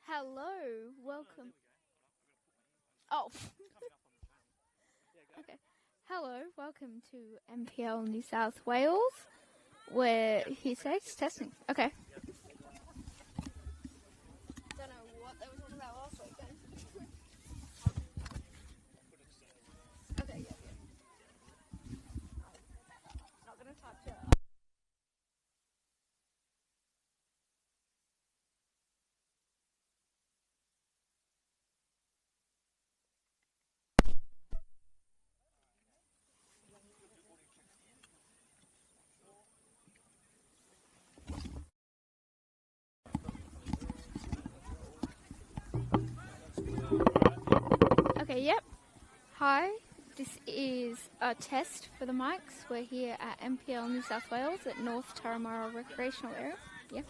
Hello, welcome. Oh, okay. Hello, welcome to NPL New South Wales, where he says testing. Okay. Don't know what they were talking about last week then. Okay, yeah. Not gonna touch it. Okay, yep. Hi, this is a test for the mics. We're here at NPL New South Wales at North Turramurra Recreational Area. Yep.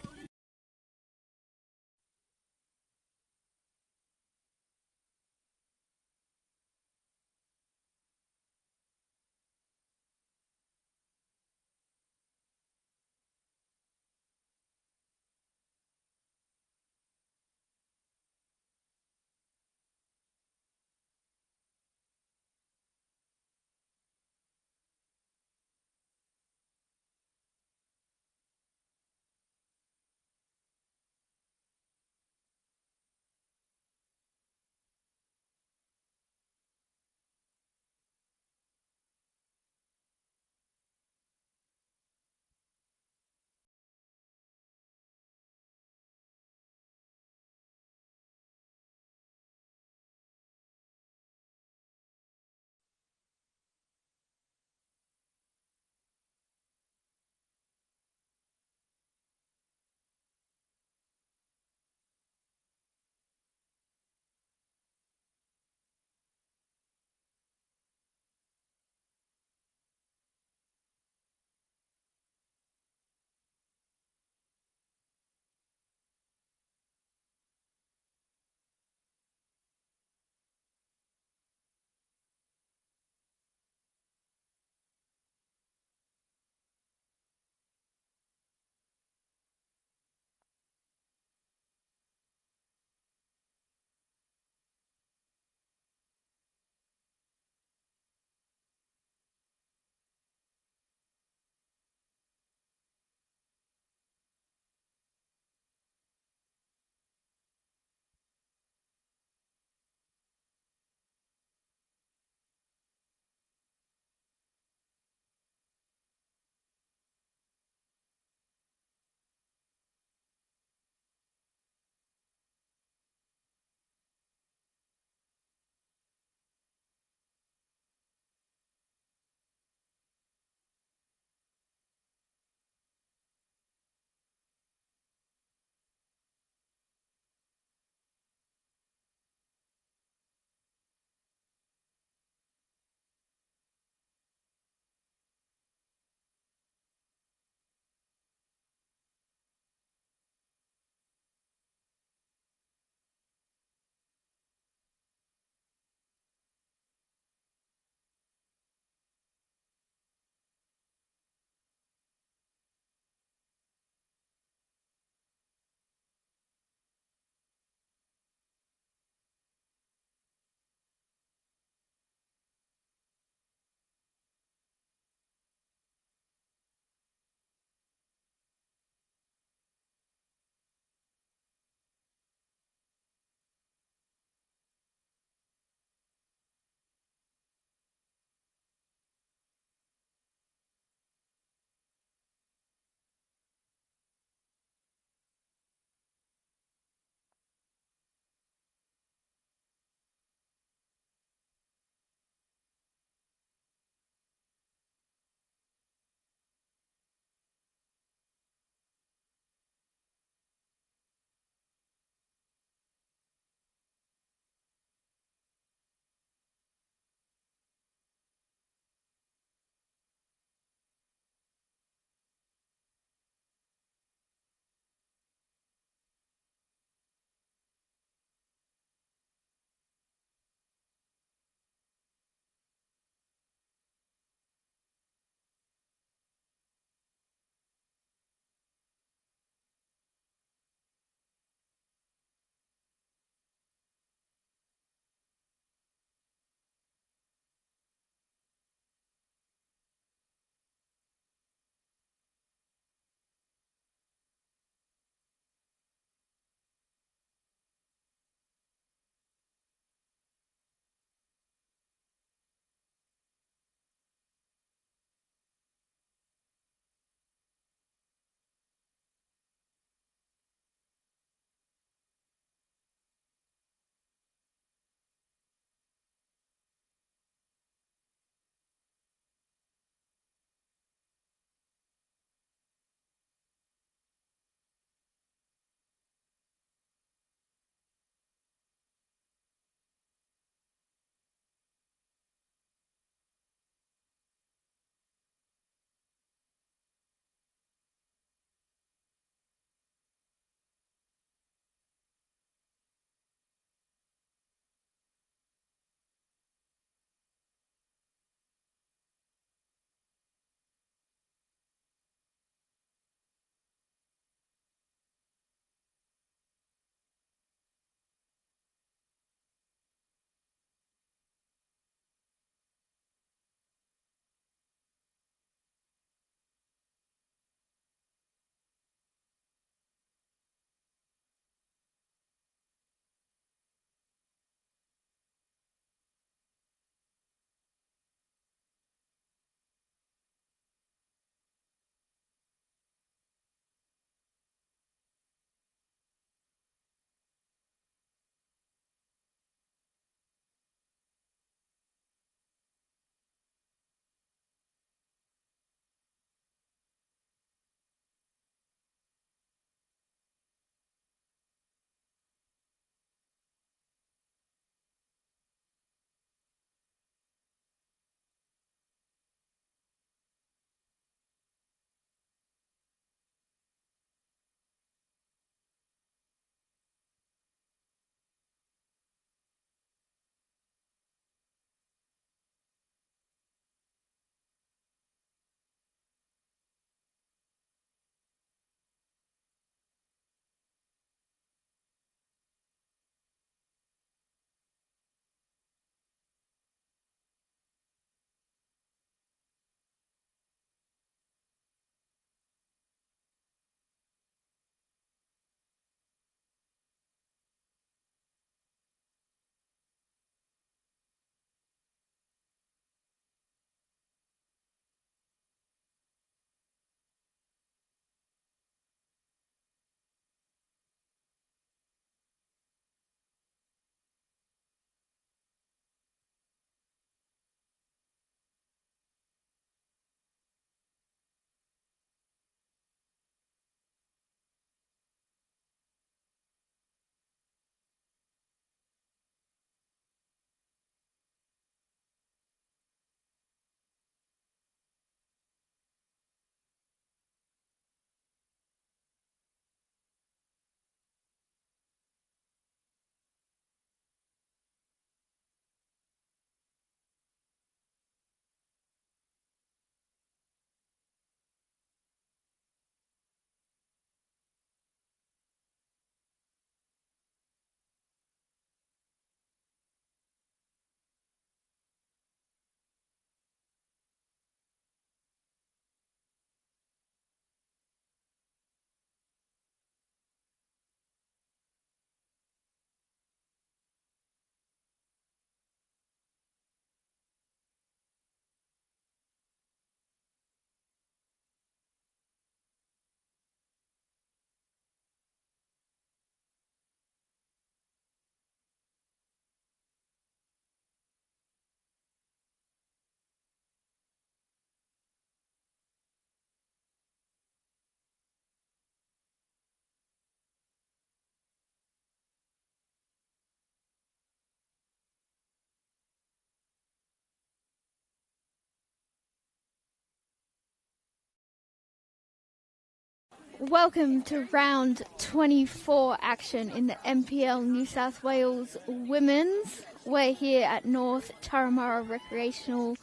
Welcome to round 24 action in the NPL New South Wales Women's. We're here at North Turramurra Recreational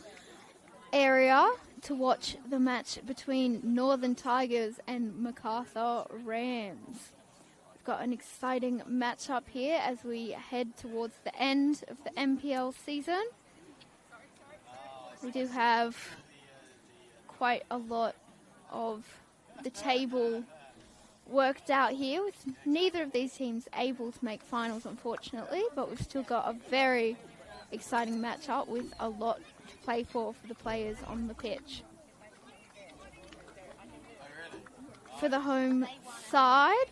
Area to watch the match between Northern Tigers and Macarthur Rams. We've got an exciting matchup here as we head towards the end of the NPL season. We do have quite a lot of the table worked out here, with neither of these teams able to make finals, unfortunately, but we've still got a very exciting matchup with a lot to play for the players on the pitch. For the home side,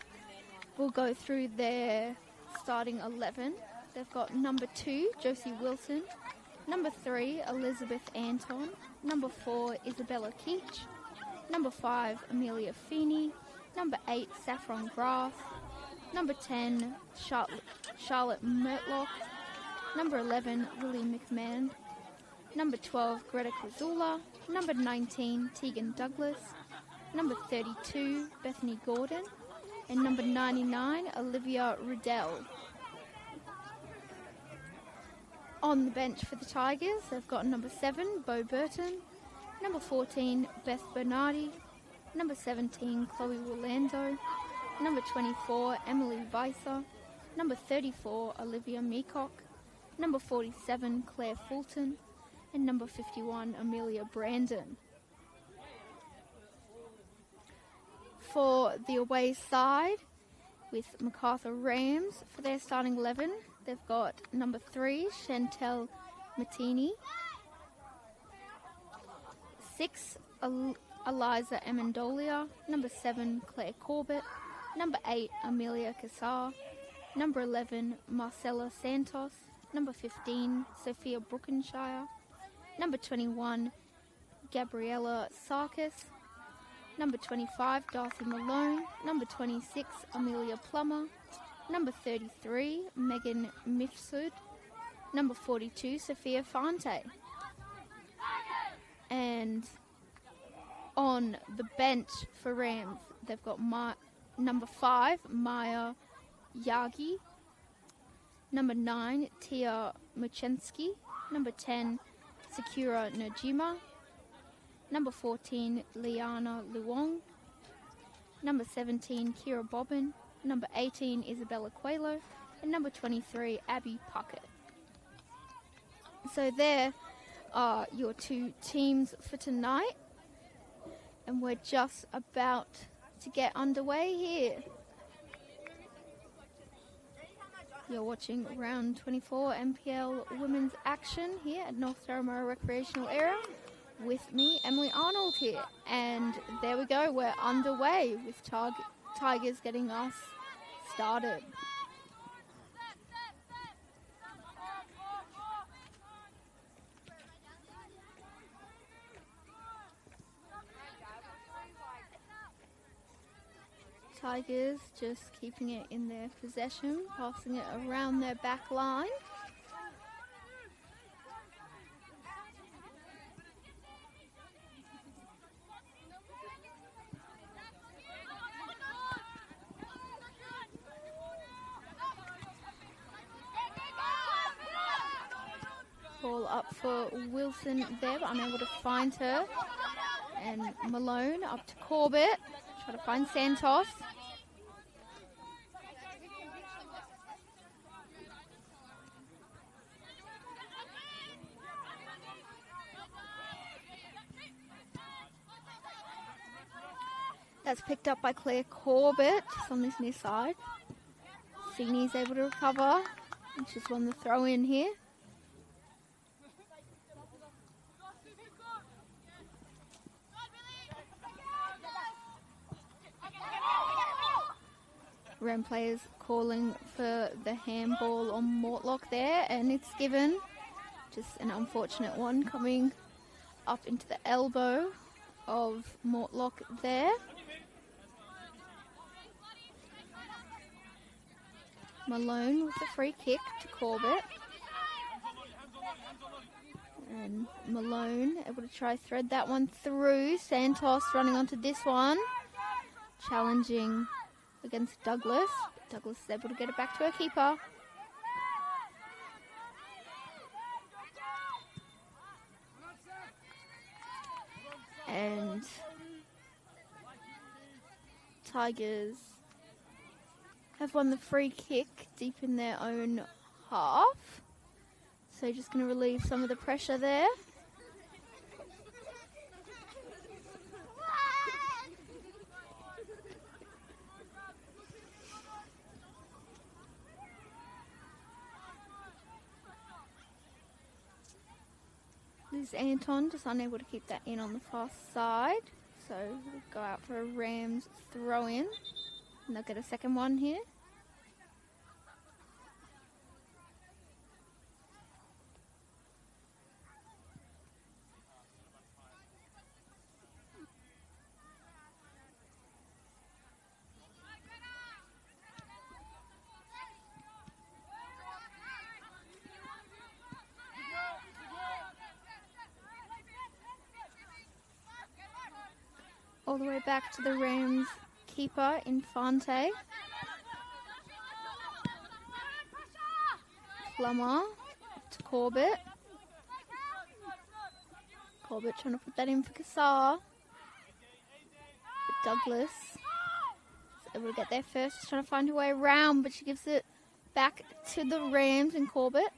we'll go through their starting 11. They've got number 2, Josie Wilson, number 3, Elizabeth Anton, number 4, Isabella Keach, number 5, Amelia Feeney, number 8, Saffron Grass, number 10, Charlotte Mertlock, number 11, Lily McMahon, number 12, Greta Krizula, number 19, Tegan Douglas, number 32, Bethany Gordon, and number 99, Olivia Riddell. On the bench for the Tigers, they've got number 7, Bo Burton, number 14, Beth Bernardi, number 17, Chloe Orlando, number 24, Emily Weiser, number 34, Olivia Meacock, number 47, Claire Fulton, and number 51, Amelia Brandon. For the away side, with Macarthur Rams, for their starting 11, they've got number 3, Chantel Martini, 6, Eliza Amendolia, number 7, Claire Corbett, number 8, Amelia Cassar, number 11, Marcella Santos, number 15, Sophia Brookenshire, number 21, Gabriella Sarkis, number 25, Darcy Malone, number 26, Amelia Plummer, number 33, Megan Mifsud, number 42, Sophia Fante. And on the bench for Rams, they've got number 5, Maya Yagi, number 9, Tia Muchensky, number 10, Sakura Najima, number 14, Liana Luong, number 17, Kira Bobbin, number 18, Isabella Coelho, and number 23, Abby Puckett. So there are your two teams for tonight, and we're just about to get underway here. You're watching round 24 NPL women's action here at North Turramurra Recreational Area with me, Emily Arnold here. And there we go, we're underway with Tigers getting us started. Tigers just keeping it in their possession, passing it around their back line. Ball up for Wilson there, but unable to find her. And Malone up to Corbett, try to find Santos. That's picked up by Claire Corbett, just on this near side. Feeney's able to recover, and she's won the throw in here. Ram players calling for the handball on Mortlock there, and it's given. Just an unfortunate one coming up into the elbow of Mortlock there. Malone with the free kick to Corbett. And Malone able to try thread that one through. Santos running onto this one. challenging against Douglas. Douglas is able to get it back to her keeper. And Tigers have won the free kick deep in their own half. So just going to relieve some of the pressure there. This is Anton, just unable to keep that in on the far side. So we'll go out for a Rams throw in. And they'll get a second one here. All the way back to the Rams keeper, Infante. Plummer to Corbett. Corbett trying to put that in for Kassar. Douglas is able to get there first, just trying to find her way around, but she gives it back to the Rams and Corbett.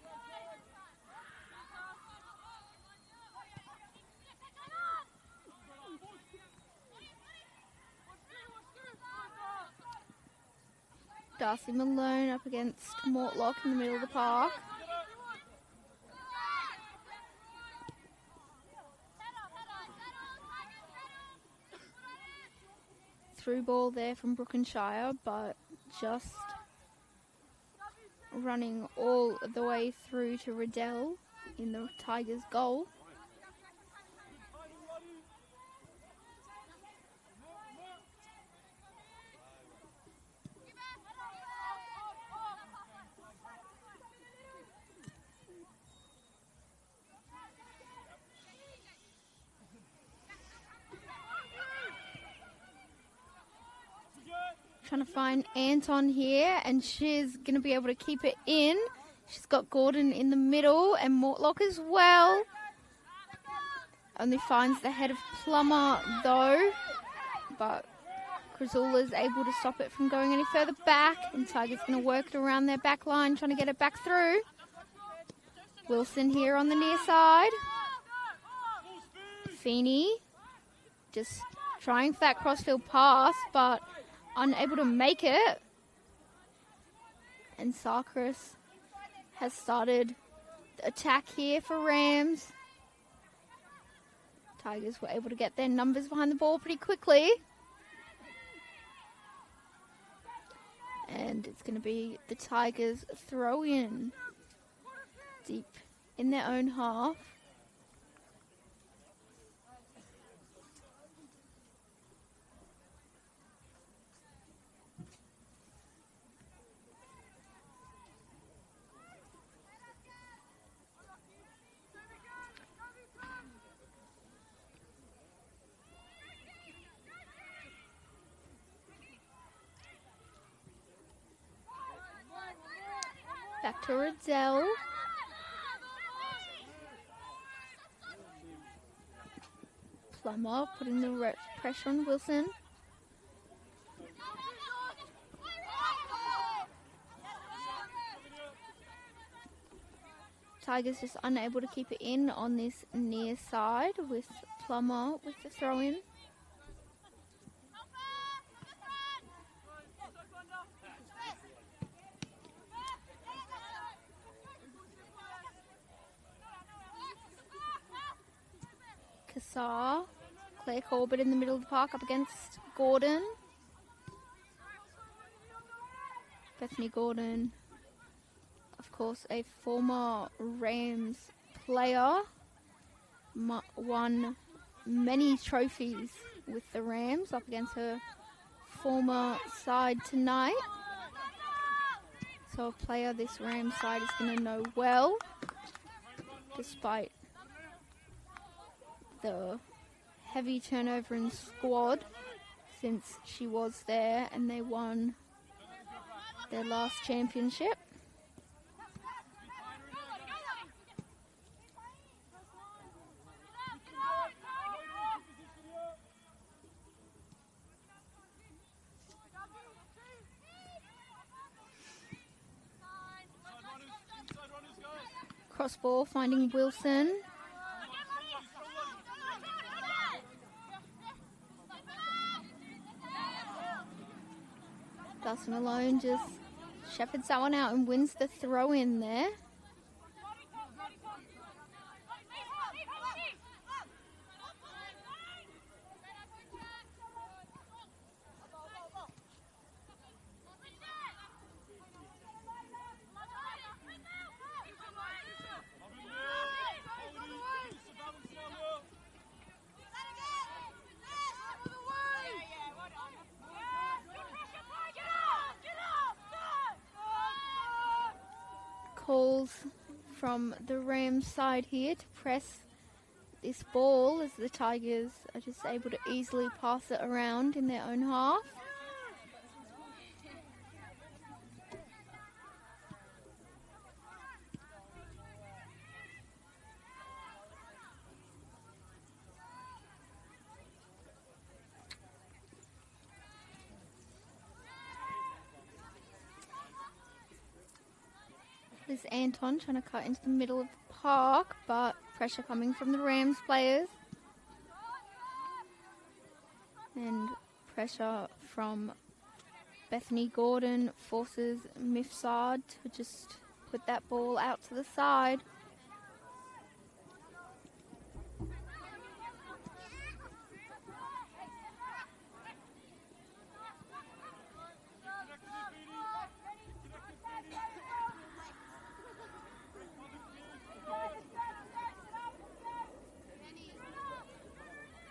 Darcy Malone up against Mortlock in the middle of the park. Through ball there from Brookenshire, but just running all the way through to Riddell in the Tigers' goal. Trying to find Anton here, and she's going to be able to keep it in. She's got Gordon in the middle and Mortlock as well. Only finds the head of Plummer though, but Crisula's able to stop it from going any further back, and Tiger's going to work it around their back line, trying to get it back through. Wilson here on the near side. Feeney just trying for that crossfield pass, but unable to make it. And Sarkis has started the attack here for Rams. Tigers were able to get their numbers behind the ball pretty quickly. And it's going to be the Tigers throw in deep in their own half. Back to Riddell. Plummer putting the pressure on Wilson. Tigers just unable to keep it in on this near side with Plummer with the throw in. Kassar, Claire Corbett in the middle of the park up against Gordon. Bethany Gordon, of course, a former Rams player, won many trophies with the Rams up against her former side tonight. So a player this Rams side is going to know well, despite the heavy turnover in squad. since she was there and they won their last championship. Cross ball finding Wilson. Dustin alone just shepherds that one out and wins the throw in there. Calls from the Rams side here to press this ball as the Tigers are just able to easily pass it around in their own half. There's Anton trying to cut into the middle of the park, but pressure coming from the Rams players. And pressure from Bethany Gordon forces Mifsad to just put that ball out to the side.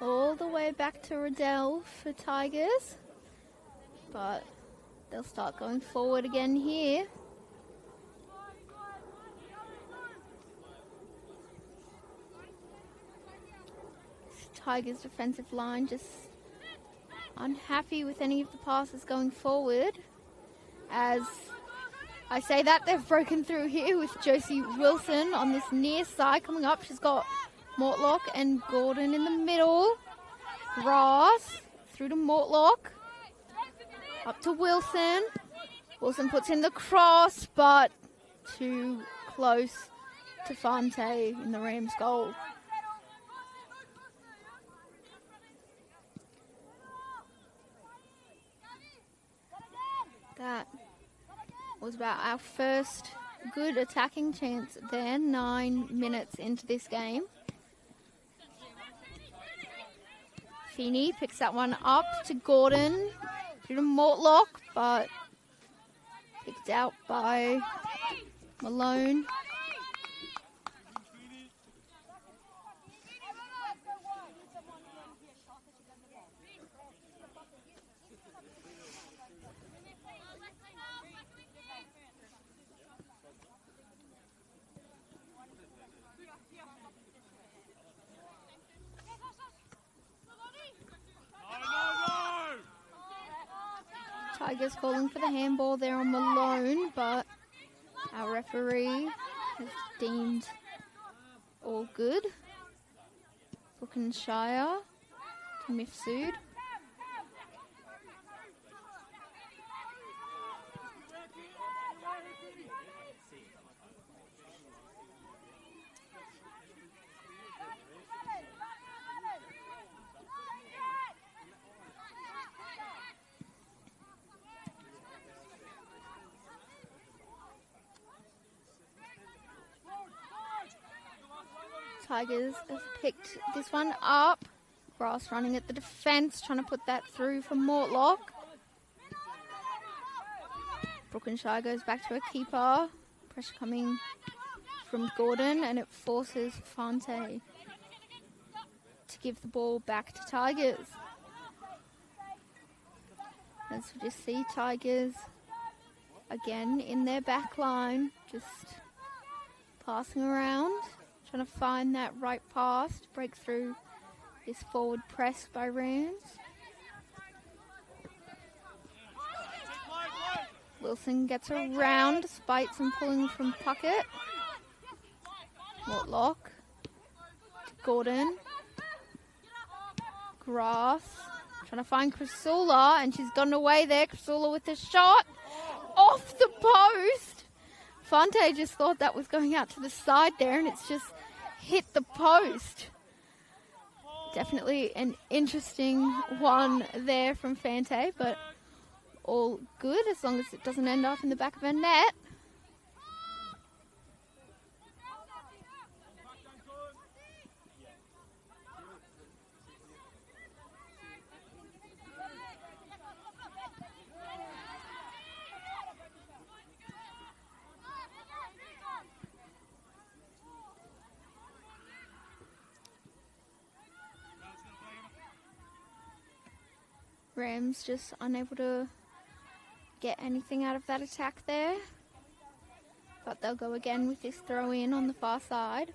All the way back to Riddell for Tigers, but they'll start going forward again here. Tigers defensive line just unhappy with any of the passes going forward. As I say that, they've broken through here with Josie Wilson on this near side coming up. She's got Mortlock and Gordon in the middle. Ross through to Mortlock. Up to Wilson. Wilson puts in the cross, but too close to Fante in the Rams' goal. That was about our first good attacking chance there, 9 minutes into this game. Feeney picks that one up to Gordon, to Mortlock, but picked out by Malone. Tigers calling for the handball there on Malone, but our referee has deemed all good. Buckenshire to Mifsud. Tigers have picked this one up. Ross running at the defence, trying to put that through for Mortlock. Brookenshire goes back to a keeper. Pressure coming from Gordon, and it forces Fante to give the ball back to Tigers. As we just see Tigers again in their back line, just passing around, trying to find that right pass to break through this forward press by Rams. Wilson gets around despite some pulling from Puckett. Mortlock. Gordon. Grass. Trying to find Chrysula, and she's gotten away there. Chrysula with a shot. Off the post. Fante just thought that was going out to the side there, and it's just hit the post. Definitely an interesting one there from Fante, but all good as long as it doesn't end up in the back of her net. Rams just unable to get anything out of that attack there. But they'll go again with this throw in on the far side.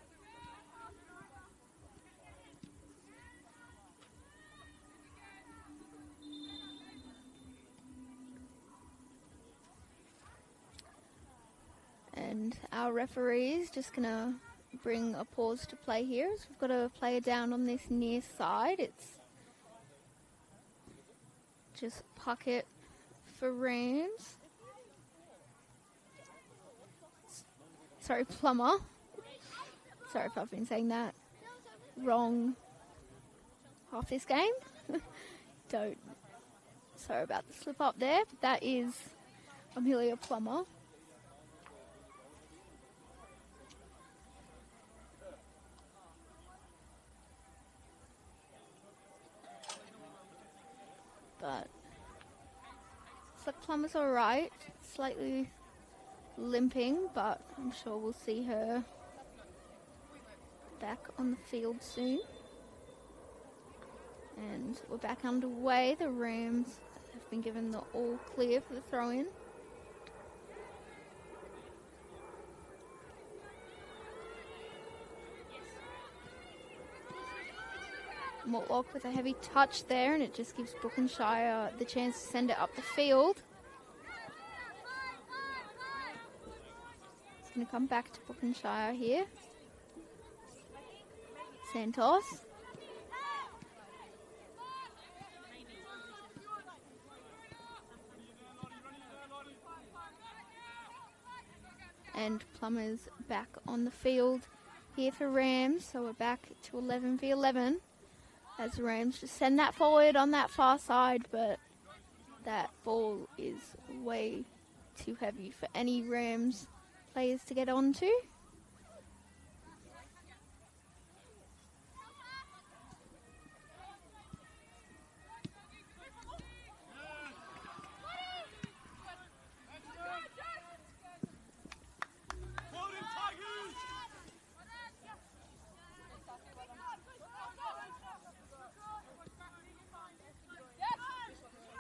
And our referee's just going to bring a pause to play here. So we've got a player down on this near side. It's just Puckett for Rams. Sorry, Plummer. Sorry if I've been saying that wrong half this game. Sorry about the slip up there, but that is Amelia Plummer. But looks like Plummer's alright. Slightly limping, but I'm sure we'll see her back on the field soon. And we're back underway. The Rams have been given the all clear for the throw-in. Mortlock with a heavy touch there, and it just gives Brookenshire the chance to send it up the field. It's going to come back to Brookenshire here. Santos. And Plummer's back on the field here for Rams, so we're back to 11 v 11. As the Rams just send that forward on that far side, but that ball is way too heavy for any Rams players to get onto.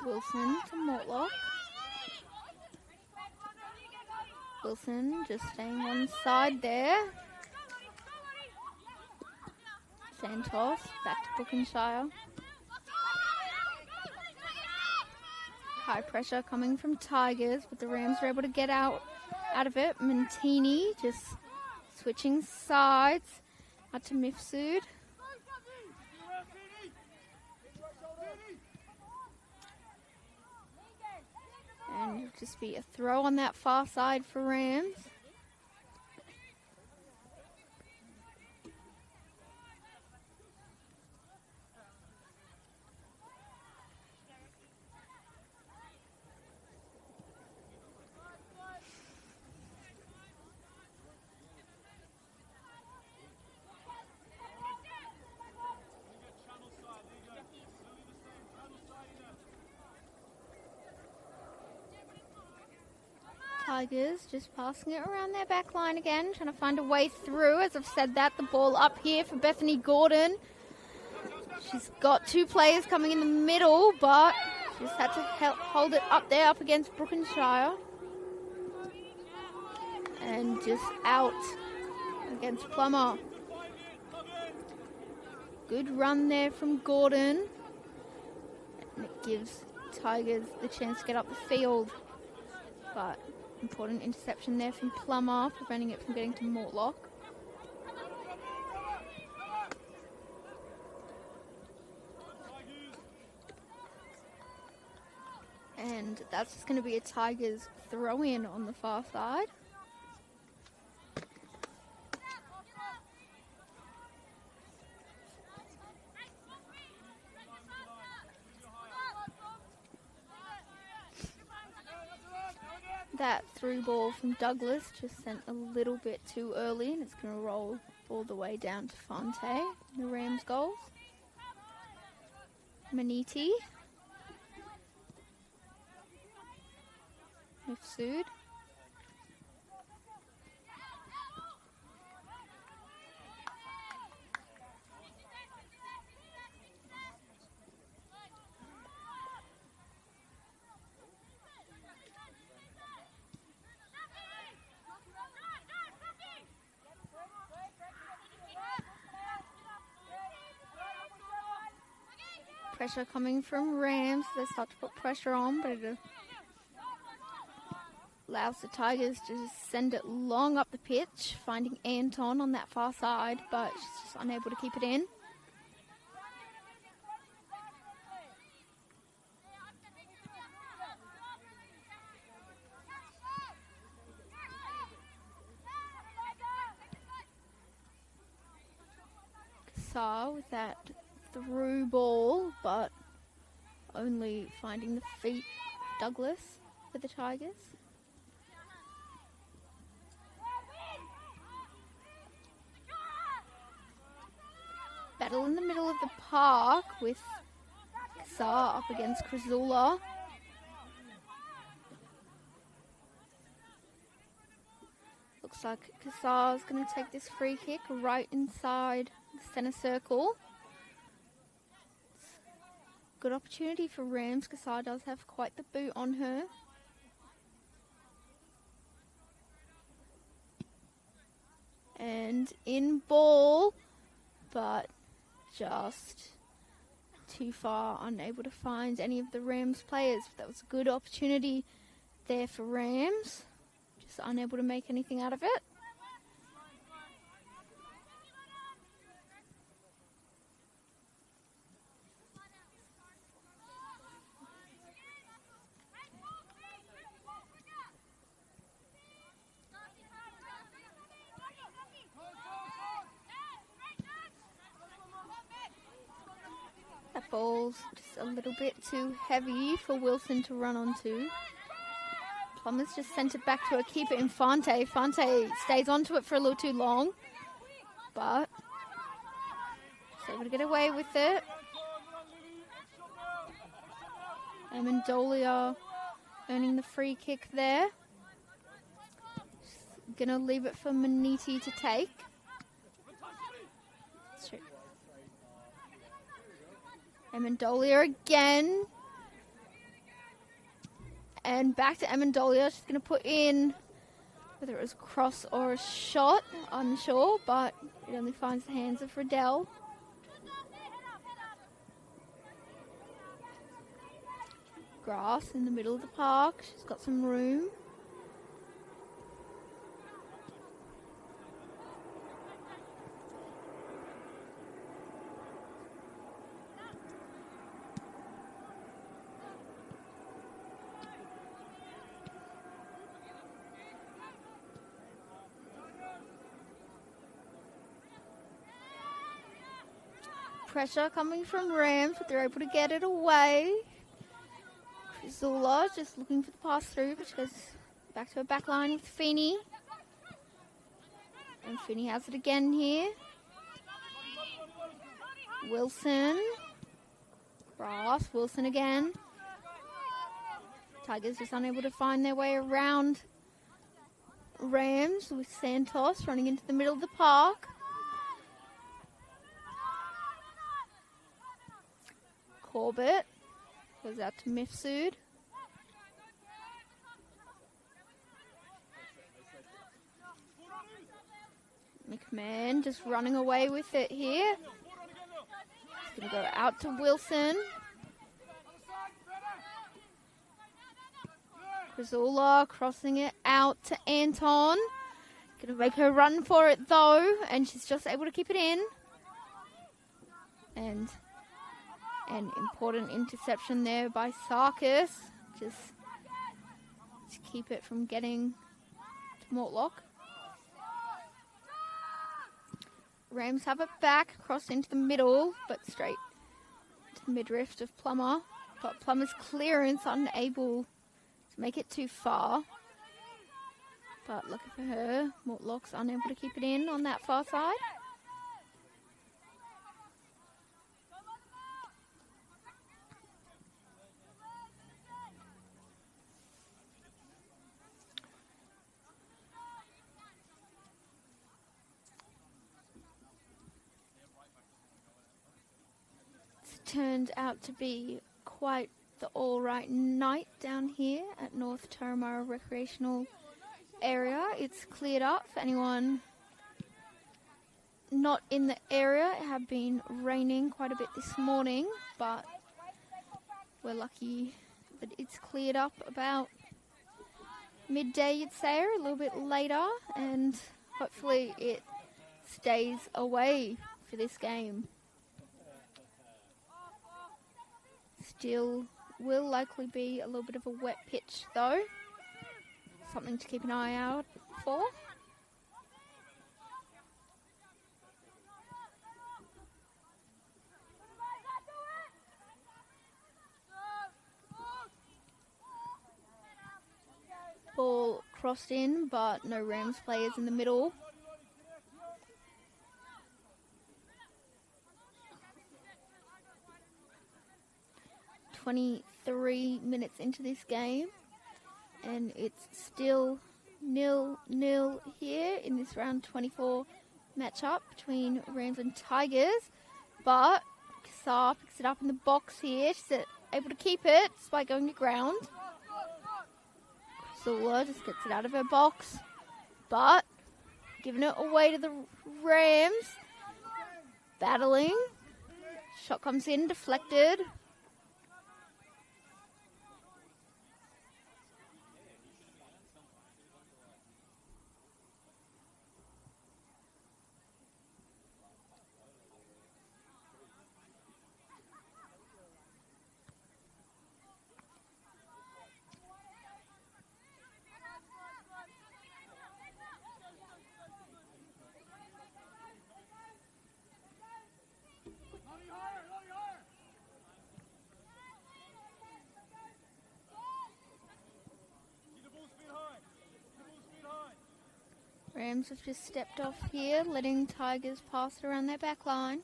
Wilson to Mortlock. Wilson just staying on side there. Santos back to Brookenshire. High pressure coming from Tigers, but the Rams are able to get out of it. Mantini just switching sides out to Mifsud. And it'll just be a throw on that far side for Rams. Tigers just passing it around their back line again, trying to find a way through. As I've said that, the ball up here for Bethany Gordon. She's got two players coming in the middle, but just had to hold it up there up against Brookenshire. And just out against Plummer. Good run there from Gordon. And it gives Tigers the chance to get up the field. but important interception there from Plummer, preventing it from getting to Mortlock. And that's just going to be a Tigers throw-in on the far side. That through ball from Douglas just sent a little bit too early, and it's going to roll all the way down to Fonte, the Rams goals. Maniti. Mifsud. Pressure coming from Rams. They start to put pressure on, but it allows the Tigers to just send it long up the pitch, finding Anton on that far side, but she's just unable to keep it in. Kassar with that through ball, but only finding the feet of Douglas for the Tigers. Battle in the middle of the park with Kassar up against Krizula. Looks like Kassar's going to take this free kick right inside the centre circle. Good opportunity for Rams. Kassar does have quite the boot on her. And in ball, but just too far, unable to find any of the Rams players. That was a good opportunity there for Rams. Just unable to make anything out of it. That ball's just a little bit too heavy for Wilson to run onto. Plummer's just sent it back to her keeper in Fonte. Fonte stays onto it for a little too long, but she's able to get away with it. Amendolia earning the free kick there. She's gonna leave it for Maniti to take. Amendolia again. And back to Amendolia. She's going to put in, whether it was a cross or a shot, unsure, but it only finds the hands of Riddell. Grass in the middle of the park. She's got some room. Pressure coming from Rams, but they're able to get it away. Krizula just looking for the pass through, but she goes back to her back line with Feeney. And Feeney has it again here. Wilson. Ross, Wilson again. Tigers just unable to find their way around Rams with Santos running into the middle of the park. Corbett goes out to Mifsud. McMahon just running away with it here. It's going to go out to Wilson. Crisula crossing it out to Anton. Going to make her run for it though, and she's just able to keep it in. And an important interception there by Sarkis. Just to keep it from getting to Mortlock. Rams have it back, crossed into the middle, but straight to the midriff of Plummer. But Plummer's clearance unable to make it too far. But lucky for her, Mortlock's unable to keep it in on that far side. Turned out to be quite the all-right night down here at North Turramurra Recreational Area. It's cleared up for anyone not in the area. It had been raining quite a bit this morning, but we're lucky that it's cleared up about midday, you'd say, or a little bit later, and hopefully it stays away for this game. Still will likely be a little bit of a wet pitch though. Something to keep an eye out for. Ball crossed in, but no Rams players in the middle. "23 minutes into this game, and it's still 0-0 here in this round 24 matchup between Rams and Tigers. But Kassar picks it up in the box here. She's able to keep it despite going to ground. Zula just gets it out of her box, but giving it away to the Rams. Battling. Shot comes in, deflected. Rams have just stepped off here, letting Tigers pass it around their back line.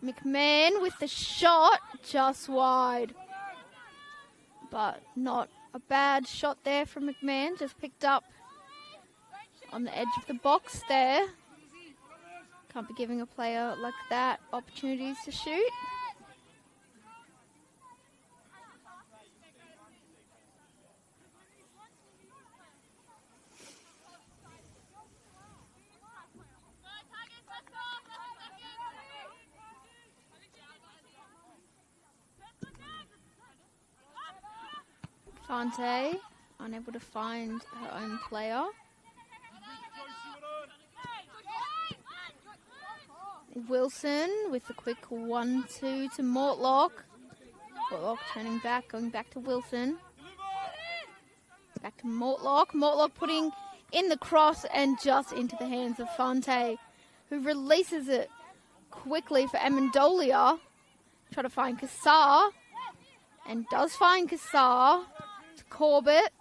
McMahon with the shot, just wide. But not a bad shot there from McMahon, just picked up on the edge of the box there. Can't be giving a player like that opportunities to shoot. Fante, unable to find her own player. Wilson with the quick 1-2 to Mortlock. Mortlock turning back, going back to Wilson. Back to Mortlock. Mortlock putting in the cross and just into the hands of Fante, who releases it quickly for Amendolia. Try to find Kassar, and does find Kassar to Corbett.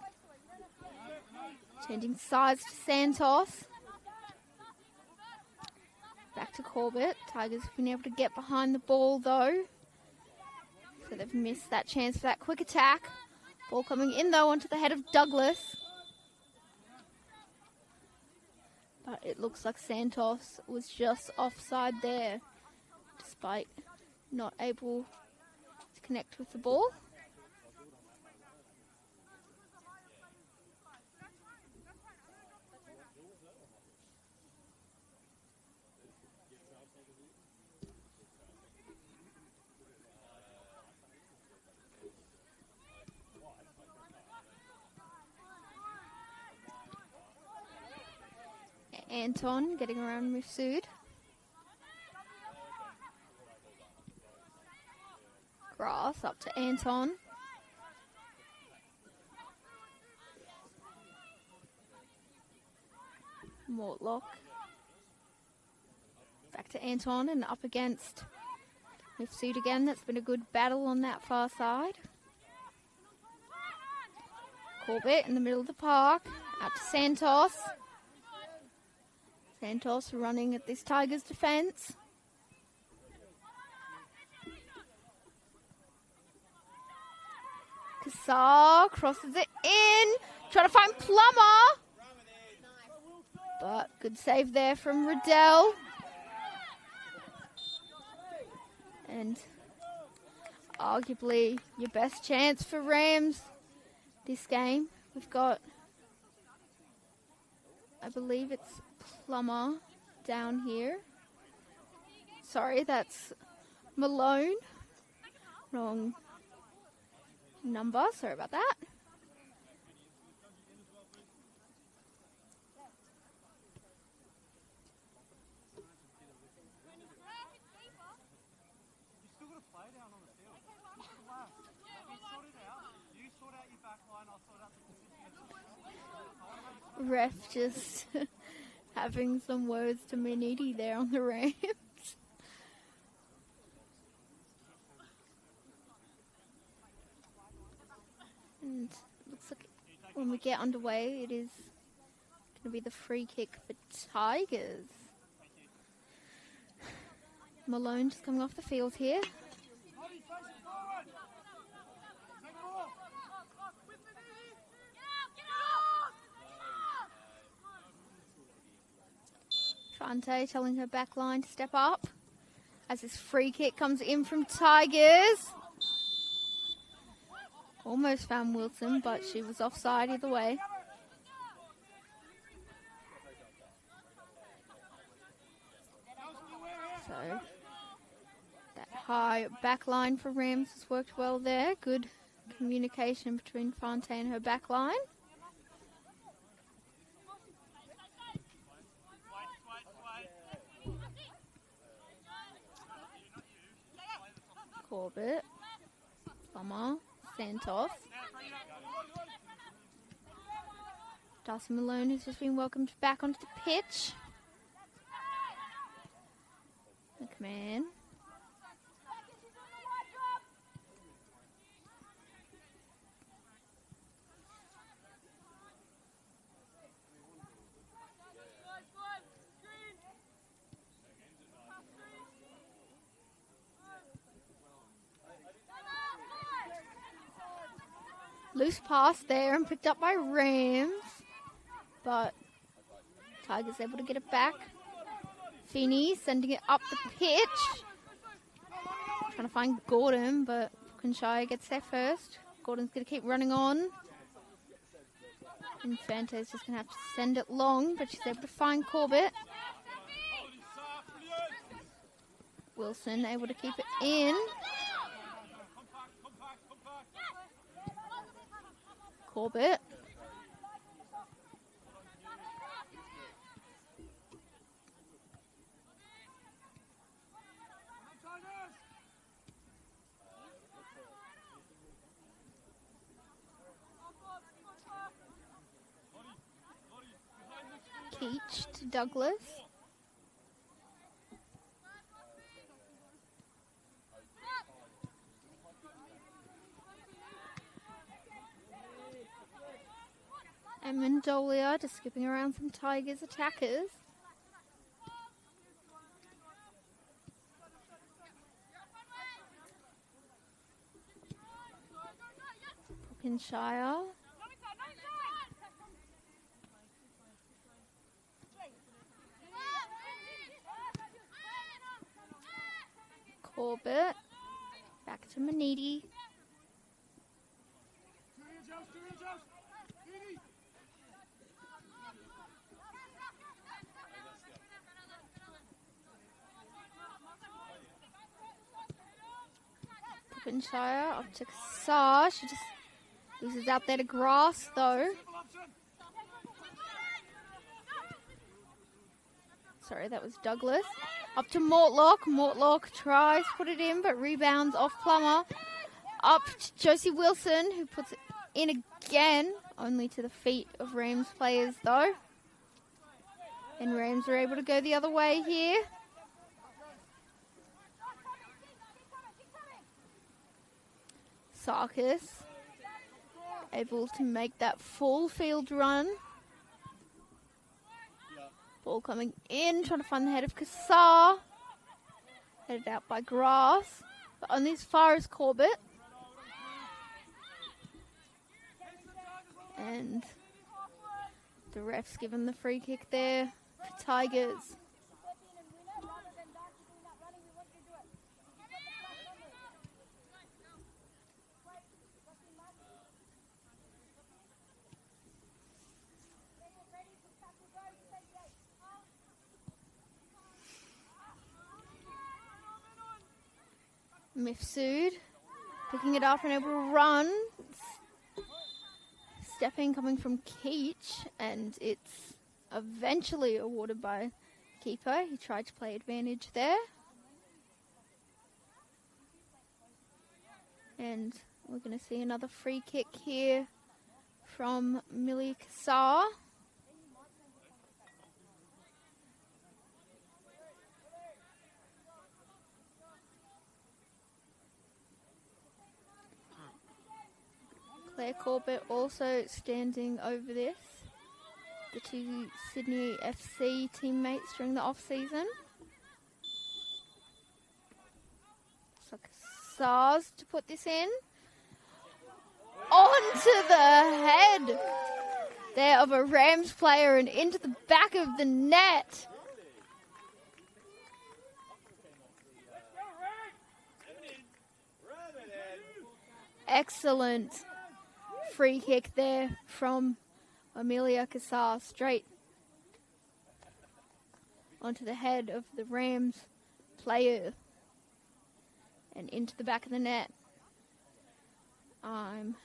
Changing sides to Santos. Back to Corbett. Tigers have been able to get behind the ball though. So they've missed that chance for that quick attack. Ball coming in though onto the head of Douglas. But it looks like Santos was just offside there, despite not able to connect with the ball. Anton getting around Masood. Grass up to Anton. Mortlock. Back to Anton and up against Masood again. That's been a good battle on that far side. Corbett in the middle of the park. Out to Santos. Santos running at this Tigers defence. Kassar crosses it in. Trying to find Plummer. But good save there from Riddell. And arguably your best chance for Rams this game. We've got, I believe it's Plummer down here. Sorry, that's Malone. Wrong number, sorry about that. Ref just having some words to Maniti there on the Rams. And looks like when we get underway, it is going to be the free kick for Tigers. Malone just coming off the field here. Fante telling her back line to step up as this free kick comes in from Tigers. Almost found Wilson, but she was offside either way. So that high back line for Rams has worked well there. Good communication between Fante and her back line. Corbett, Plummer, Santos. Darcy Malone has just been welcomed back onto the pitch. McMahon. Loose pass there and picked up by Rams, but Tigers able to get it back. Feeney sending it up the pitch. Trying to find Gordon, but Kinshire gets there first. Gordon's going to keep running on. Infante's just going to have to send it long, but she's able to find Corbett. Wilson able to keep it in. Corbett. Keach to Douglas. And Mendolia just skipping around some Tigers attackers. Brookshire. Corbett. Back to Maniti. Brookshire up to Kassar. She just loses out there to Grass though. Sorry, that was Douglas. Up to Mortlock. Mortlock tries to put it in, but rebounds off Plummer. Up to Josie Wilson, who puts it in again, only to the feet of Rams players, though. And Rams are able to go the other way here. Sarkis able to make that full field run. Ball coming in, trying to find the head of Kassar. Headed out by Grass, but only as far as Corbett. And the ref's given the free kick there for Tigers. Mifsud picking it up and able to run. Stepping coming from Keach, and it's eventually awarded by keeper. He tried to play advantage there. And we're going to see another free kick here from Millie Kassar. Claire Corbett also standing over this. The two Sydney FC teammates during the off-season. So Kassar's to put this in. Onto the head there of a Rams player and into the back of the net. Excellent free kick there from Amelia Kassar, straight onto the head of the Rams player and into the back of the net. I'm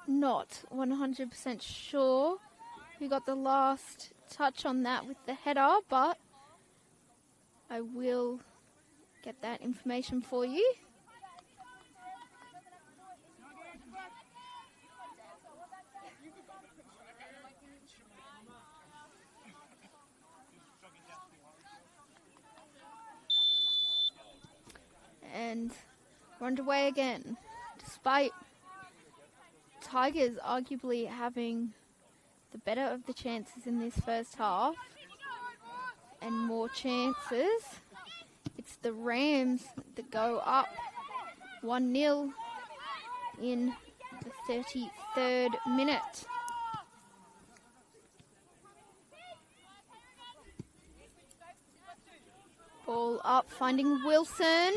not 100% sure who got the last touch on that with the header, but I will get that information for you. And we're underway again. Despite Tigers arguably having the better of the chances in this first half and more chances, it's the Rams that go up 1-0 in the 33rd minute. Ball up, finding Wilson.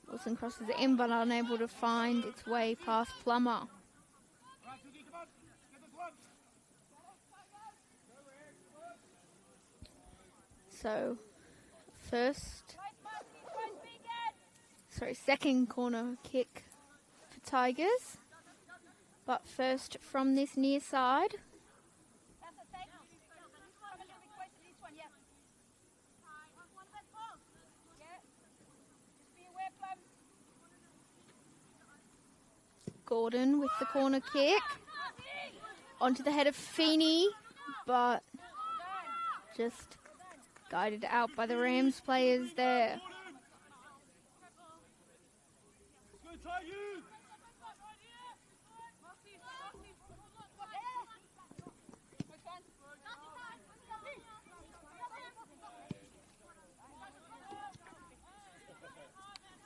Wilson crosses it in, but unable to find its way past Plummer. So, second corner kick for Tigers. But first from this near side. Gordon with the corner kick. Onto the head of Feeney, but just guided out by the Rams players there.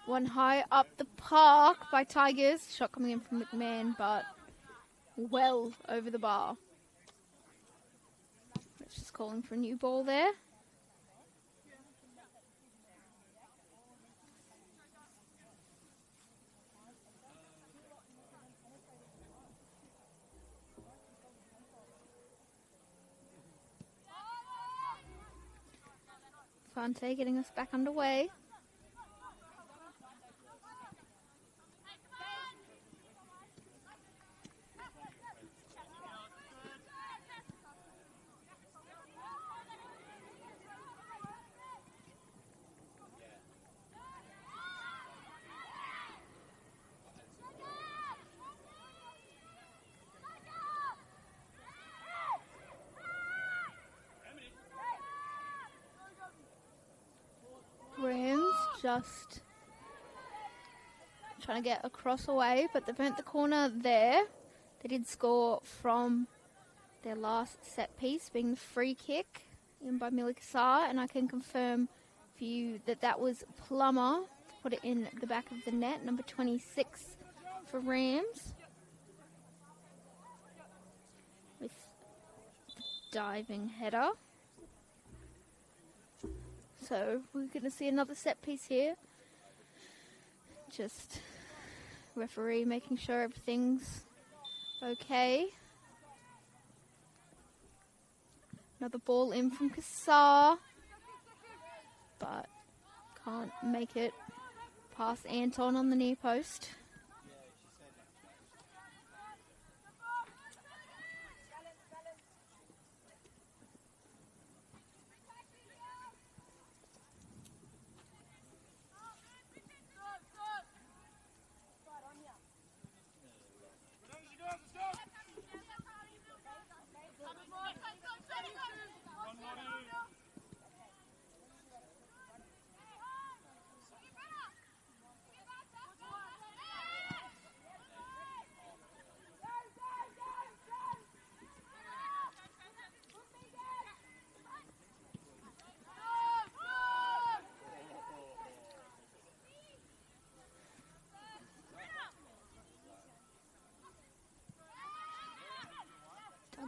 One high up the park by Tigers. Shot coming in from McMahon, but well over the bar. It's just calling for a new ball there. Fante getting us back underway. just trying to get across away, but they've earned the corner there. They did score from their last set piece, being the free kick in by Macarthur, and I can confirm for you that that was Plummer to put it in the back of the net, number 26 for Rams. With the diving header. So we're going to see another set piece here. Just referee making sure everything's okay. Another ball in from Kassar, but can't make it past Anton on the near post.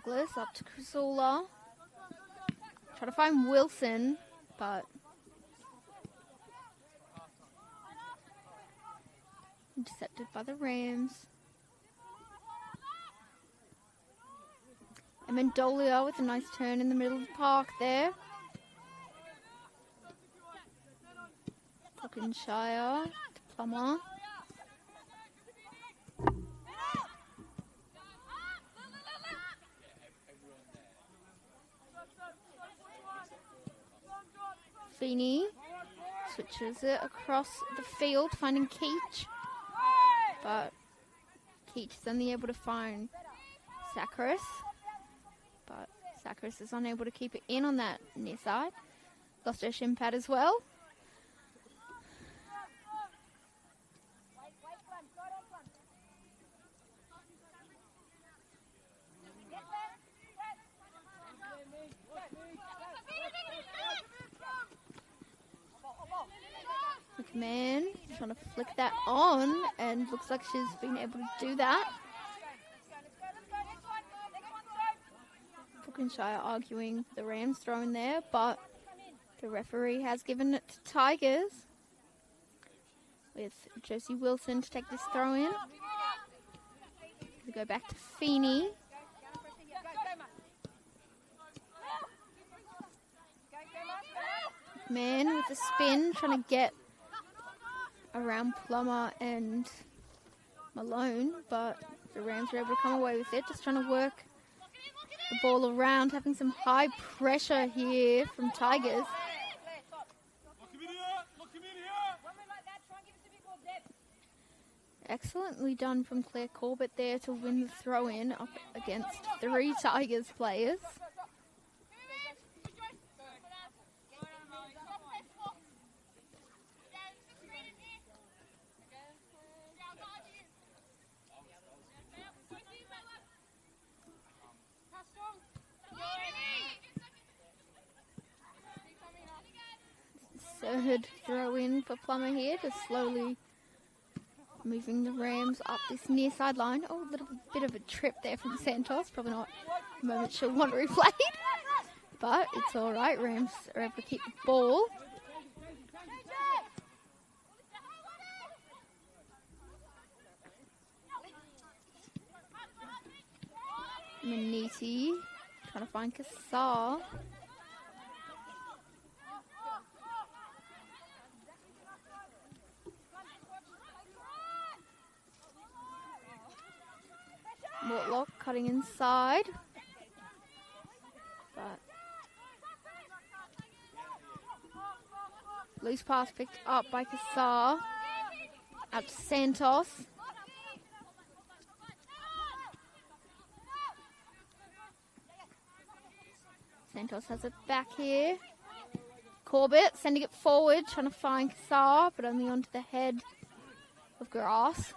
Douglas up to Crisula. Try to find Wilson, but intercepted by the Rams. Amendolia with a nice turn in the middle of the park there. Buckinghamshire to Plummer. Feeney switches it across the field, finding Keach, but Keach is only able to find Saccharis, but Saccharis is unable to keep it in on that near side. Lost her shin pad as well. McMahon trying to flick that on, and looks like she's been able to do that. Buckinghamshire arguing the Rams throw in there, but the referee has given it to Tigers, with Josie Wilson to take this throw in. We go back to Feeney. Man with a spin, trying to get around Plummer and Malone, but the Rams are able to come away with it. Just trying to work the ball around, having some high pressure here from Tigers. Excellently done from Claire Corbett there to win the throw-in up against 3 Tigers players. Third throw in for Plummer here, just slowly moving the Rams up this near sideline. Oh, a little bit of a trip there from Santos. Probably not a moment she'll want to replay. But it's all right. Rams are able to keep the ball. Maniti trying to find Kassar. Mortlock cutting inside, but loose pass picked up by Kassar, out to Santos. Santos has it back here. Corbett sending it forward, trying to find Kassar, but only onto the head of Grass.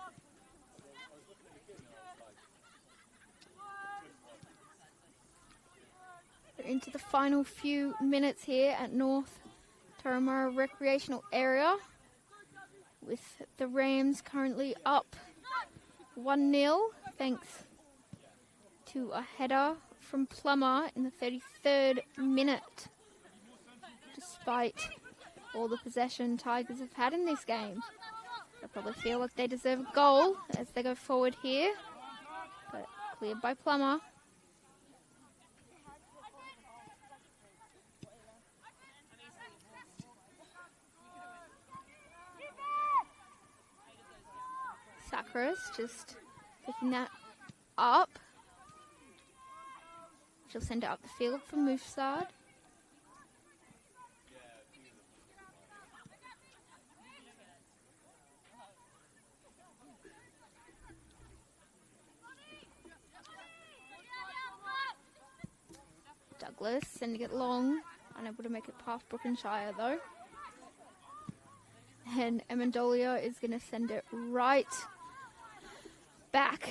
We're into the final few minutes here at North Turramurra Recreational Area, with the Rams currently up 1-0 thanks to a header from Plummer in the 33rd minute. Despite all the possession Tigers have had in this game, they probably feel like they deserve a goal as they go forward here, but cleared by Plummer. Sacris just picking that up. She'll send it up the field for Mooseard. Douglas sending it long, unable to make it past Brookenshire though. And Amendolia is going to send it right back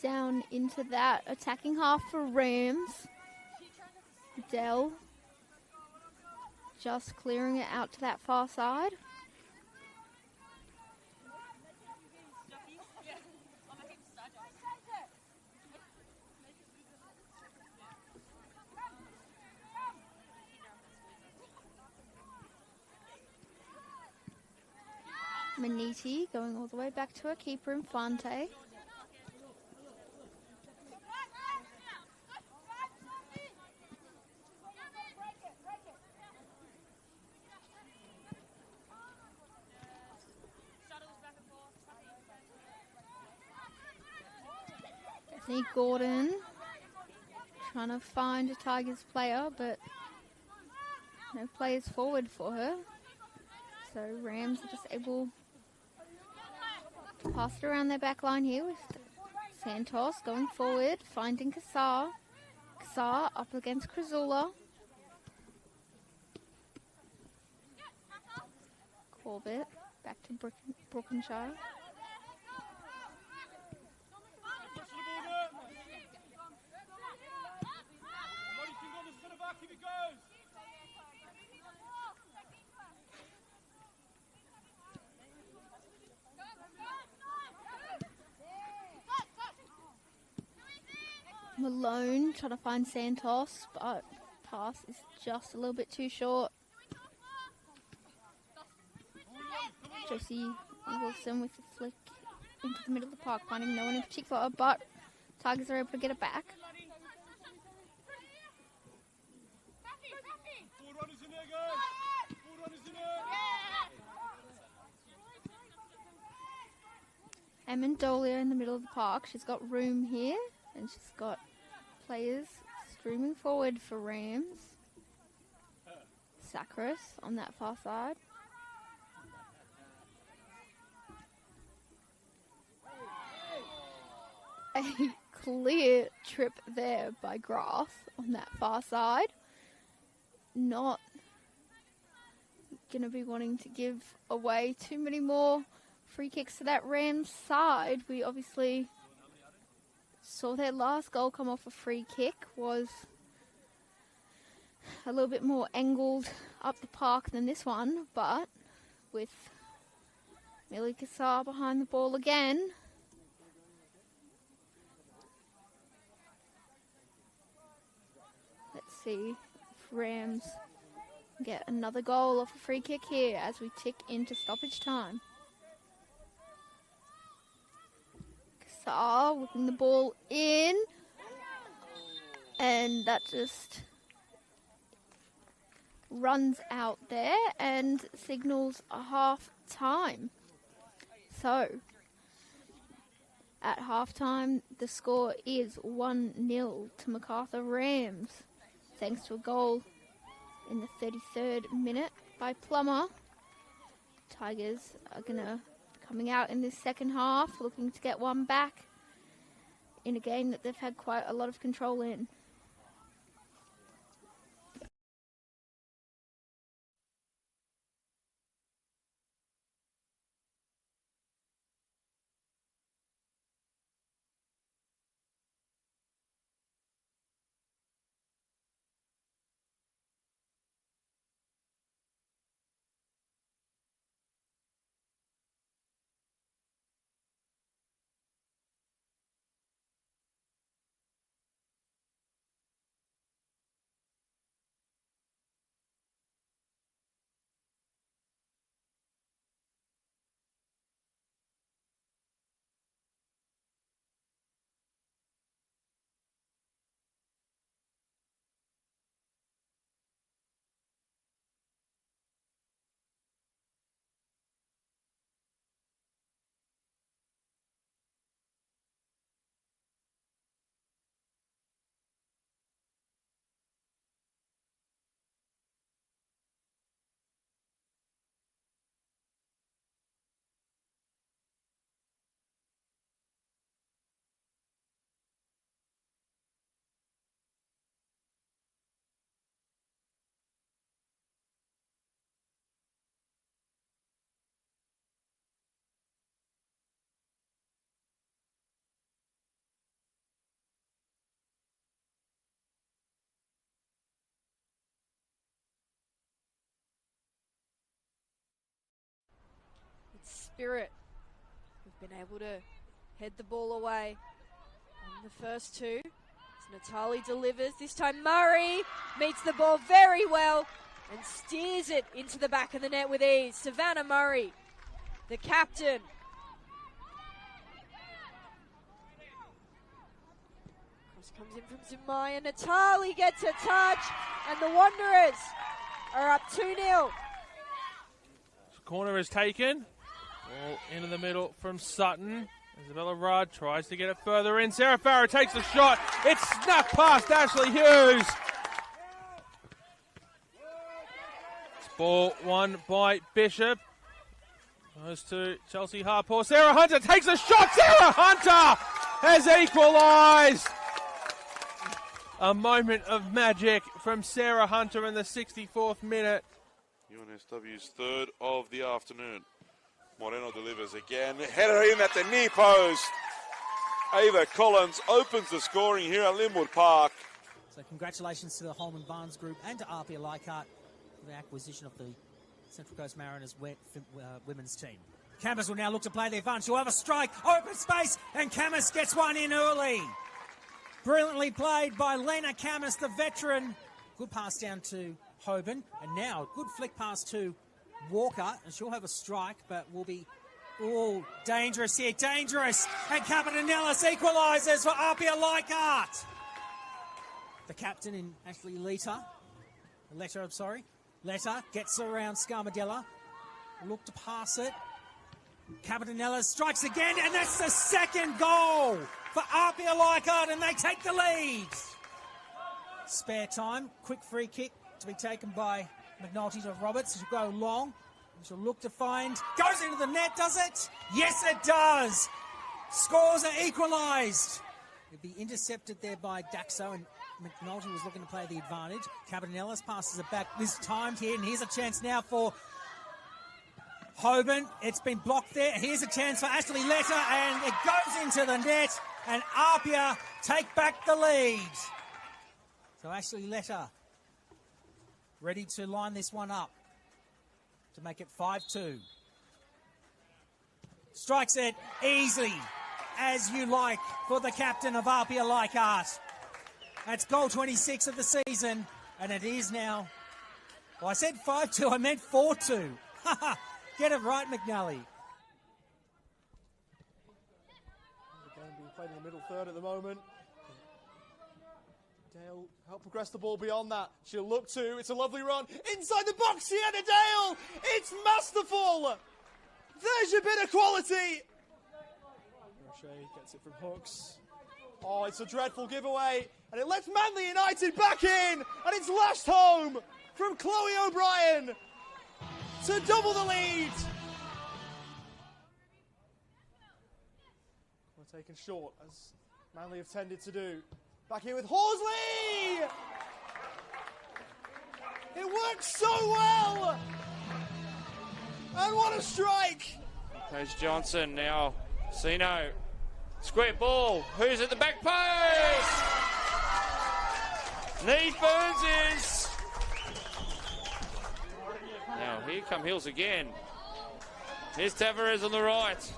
down into that attacking half for Rams. Dell just clearing it out to that far side. Maniti going all the way back to her keeper, Infante. Bethany Gordon trying to find a Tigers player, but no players forward for her. So Rams are just able to pass it around their back line here with Santos going forward, finding Kassar. Kassar up against Crazula. Corbett back to Brookenshire. Malone trying to find Santos, but pass is just a little bit too short. Josie Wilson with the flick into the middle of the park, finding no one in particular, but Tigers are able to get it back. Amendolia in the middle of the park. She's got room here, and she's got players streaming forward for Rams. Sacris on that far side. A clear trip there by Grass on that far side. Not going to be wanting to give away too many more free kicks to that Rams side. We obviously saw their last goal come off a free kick, was a little bit more angled up the park than this one, but with Millie Kassar behind the ball again. Let's see if Rams get another goal off a free kick here as we tick into stoppage time. Kassar whipping the ball in, and that just runs out there and signals a half time. So at half time the score is 1-0 to Macarthur Rams, thanks to a goal in the 33rd minute by Plummer. Tigers are gonna coming out in this second half, looking to get one back in a game that they've had quite a lot of control in. spirit. We've been able to head the ball away on the first two. As Natali delivers, this time Murray meets the ball very well and steers it into the back of the net with ease. Savannah Murray, the captain. Cross comes in from Zumaya. Natali gets a touch, and the Wanderers are up 2-0. Corner is taken. Ball into the middle from Sutton. Isabella Rudd tries to get it further in. Sarah Farrow takes a shot. It's snuck past Ashley Hughes. It's ball won by Bishop. Goes to Chelsea Harpaugh. Sarah Hunter takes a shot. Sarah Hunter has equalised. A moment of magic from Sarah Hunter in the 64th minute. NSW's third of the afternoon. Moreno delivers again. Header in at the near post. Ava Collins opens the scoring here at Linwood Park. So congratulations to the Holman Barnes Group and to RPA Leichhardt for the acquisition of the Central Coast Mariners women's team. Camas will now look to play their advantage. She'll have a strike, open space, and Camas gets one in early. Brilliantly played by Lena Camas, the veteran. Good pass down to Hoban, and now good flick pass to Walker, and she'll have a strike, but will be dangerous here, dangerous, and Capitanellis equalises for RPA Leichhardt. The captain in Ashley Letta gets around Scarmadella, look to pass it. Capitanellis strikes again, and that's the second goal for RPA Leichhardt, and they take the lead. Spare time, quick free kick to be taken by McNulty to Roberts. She'll go long. She'll look to find. Goes into the net, does it? Yes, it does. Scores are equalised. It'll be intercepted there by Daxo, and McNulty was looking to play the advantage. Cabanellis passes it back. This timed here, and here's a chance now for Hoban. It's been blocked there. Here's a chance for Ashley Letta, and it goes into the net, and Apia take back the lead. So Ashley Letta ready to line this one up to make it 5-2. Strikes it easily, as you like, for the captain of RPA Leichhardt. That's goal 26 of the season, and it is now, well, I said 5-2, I meant 4-2. Get it right, McNally. The game being played in the middle third at the moment. Dale help progress the ball beyond that. She'll look to, it's a lovely run. Inside the box, Sienna Dale! It's masterful! There's your bit of quality! Roche gets it from Hooks. Oh, it's a dreadful giveaway. And it lets Manly United back in! And it's lashed home from Chloe O'Brien to double the lead! We're taken short, as Manly have tended to do. Back here with Horsley! It works so well! And what a strike! There's Johnson now. Sino. Square ball. Who's at the back post? Neve Burns. Now here come Hills again. Here's Tavares on the right.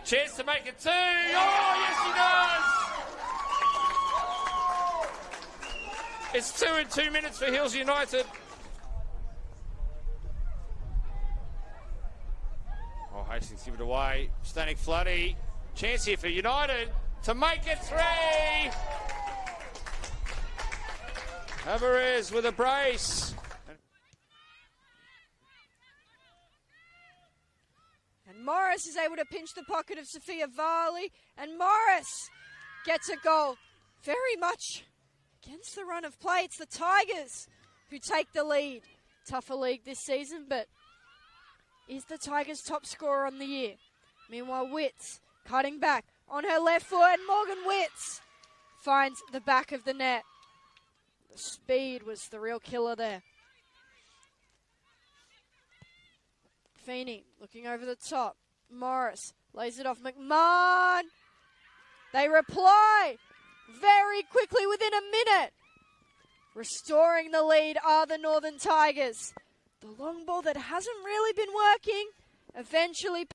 Chance to make it two. Oh, yes he does! It's 2 in 2 minutes for Hills United. Oh, Hastings give it away. Stanek Floody. Chance here for United to make it 3. Alvarez with a brace. And Morris is able to pinch the pocket of Sophia Varley, and Morris gets a goal. Very much against the run of play. It's the Tigers who take the lead. Tougher league this season, but is the Tigers' top scorer on the year. Meanwhile, Witts cutting back on her left foot, and Morgan Witts finds the back of the net. The speed was the real killer there. Feeney looking over the top. Morris lays it off. McMahon. They reply very quickly within a minute. Restoring the lead are the Northern Tigers. The long ball that hasn't really been working eventually.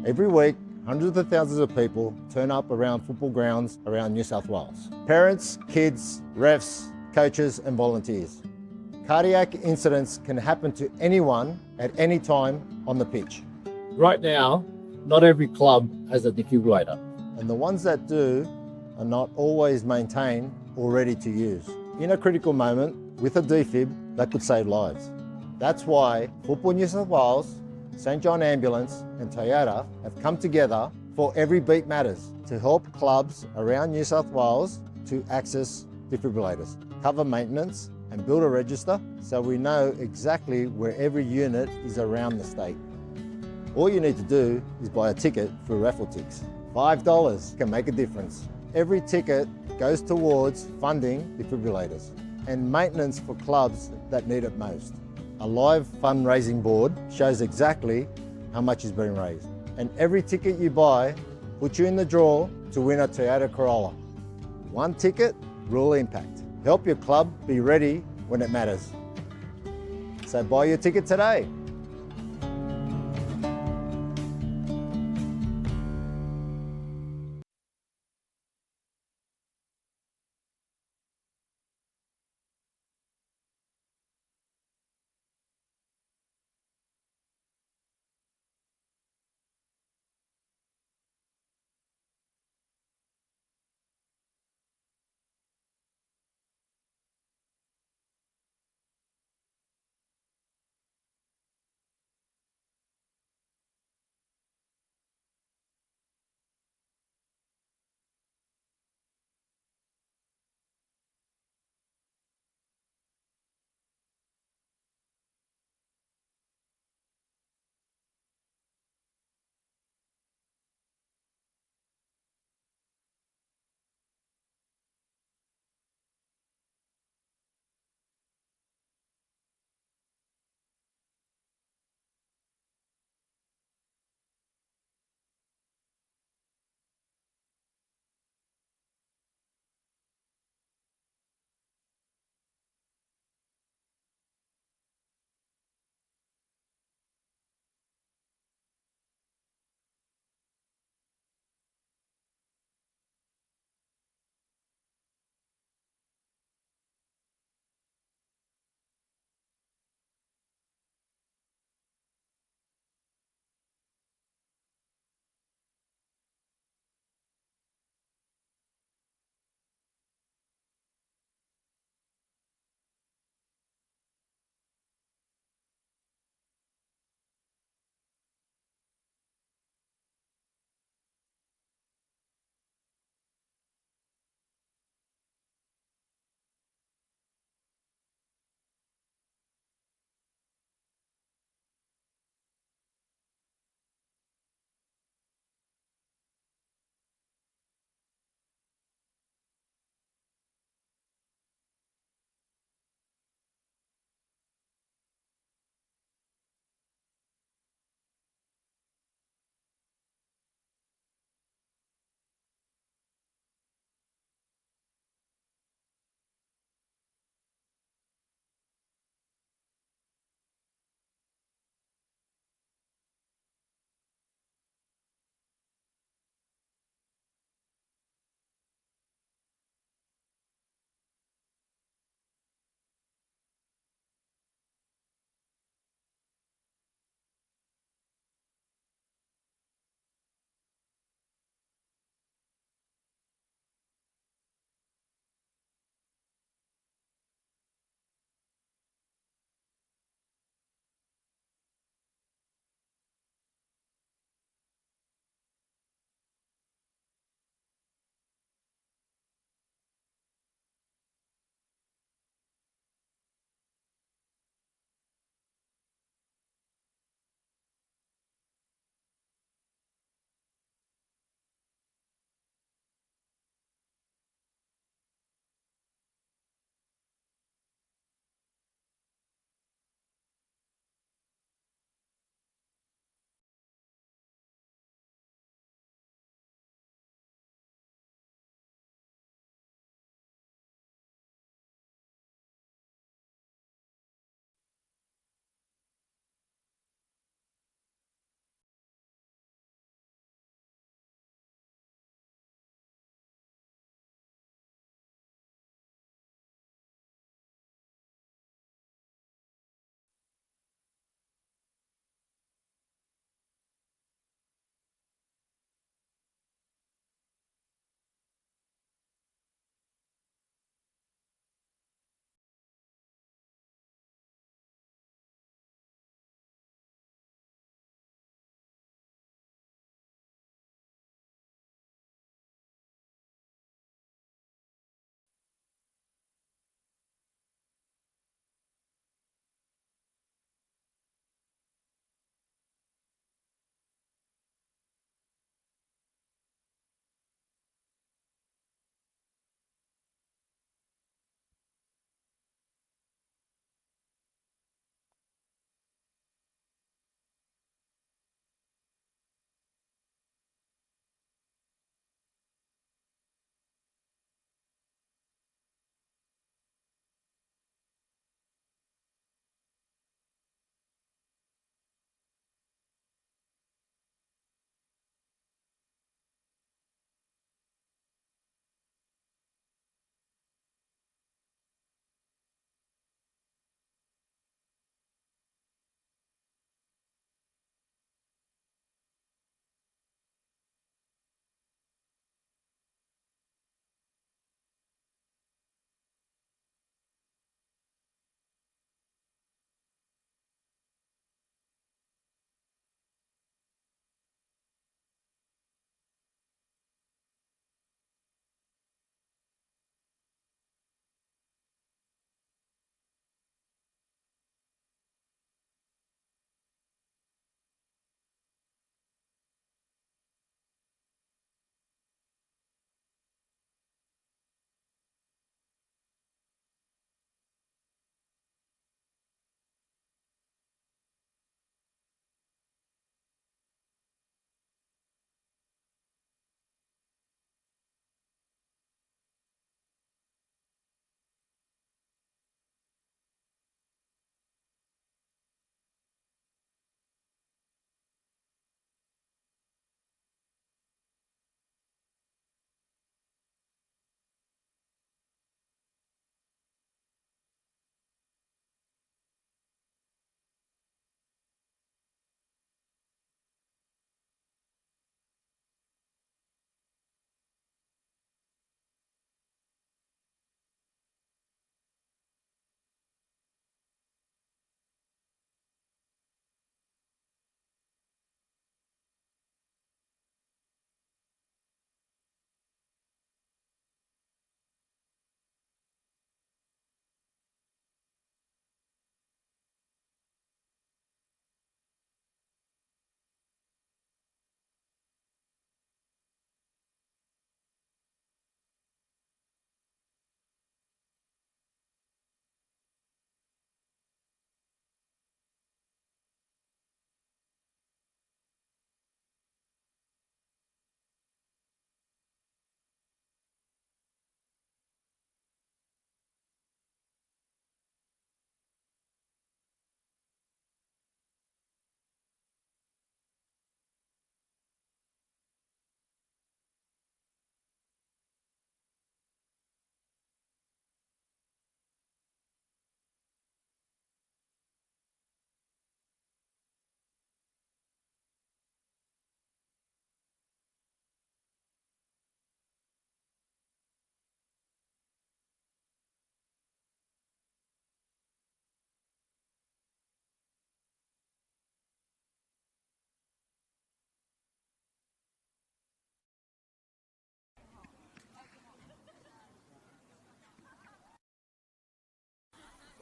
Every week, hundreds of thousands of people turn up around football grounds around New South Wales. Parents, kids, refs, coaches and volunteers. Cardiac incidents can happen to anyone at any time on the pitch. Right now, not every club has a defibrillator. And the ones that do are not always maintained or ready to use. In a critical moment, with a defib, that could save lives. That's why Football New South Wales, St John Ambulance and Toyota have come together for Every Beat Matters to help clubs around New South Wales to access defibrillators, cover maintenance and build a register so we know exactly where every unit is around the state. All you need to do is buy a ticket through Raffletix. $5 can make a difference. Every ticket goes towards funding defibrillators and maintenance for clubs that need it most. A live fundraising board shows exactly how much is being raised. And every ticket you buy puts you in the draw to win a Toyota Corolla. One ticket, real impact. Help your club be ready when it matters. So buy your ticket today.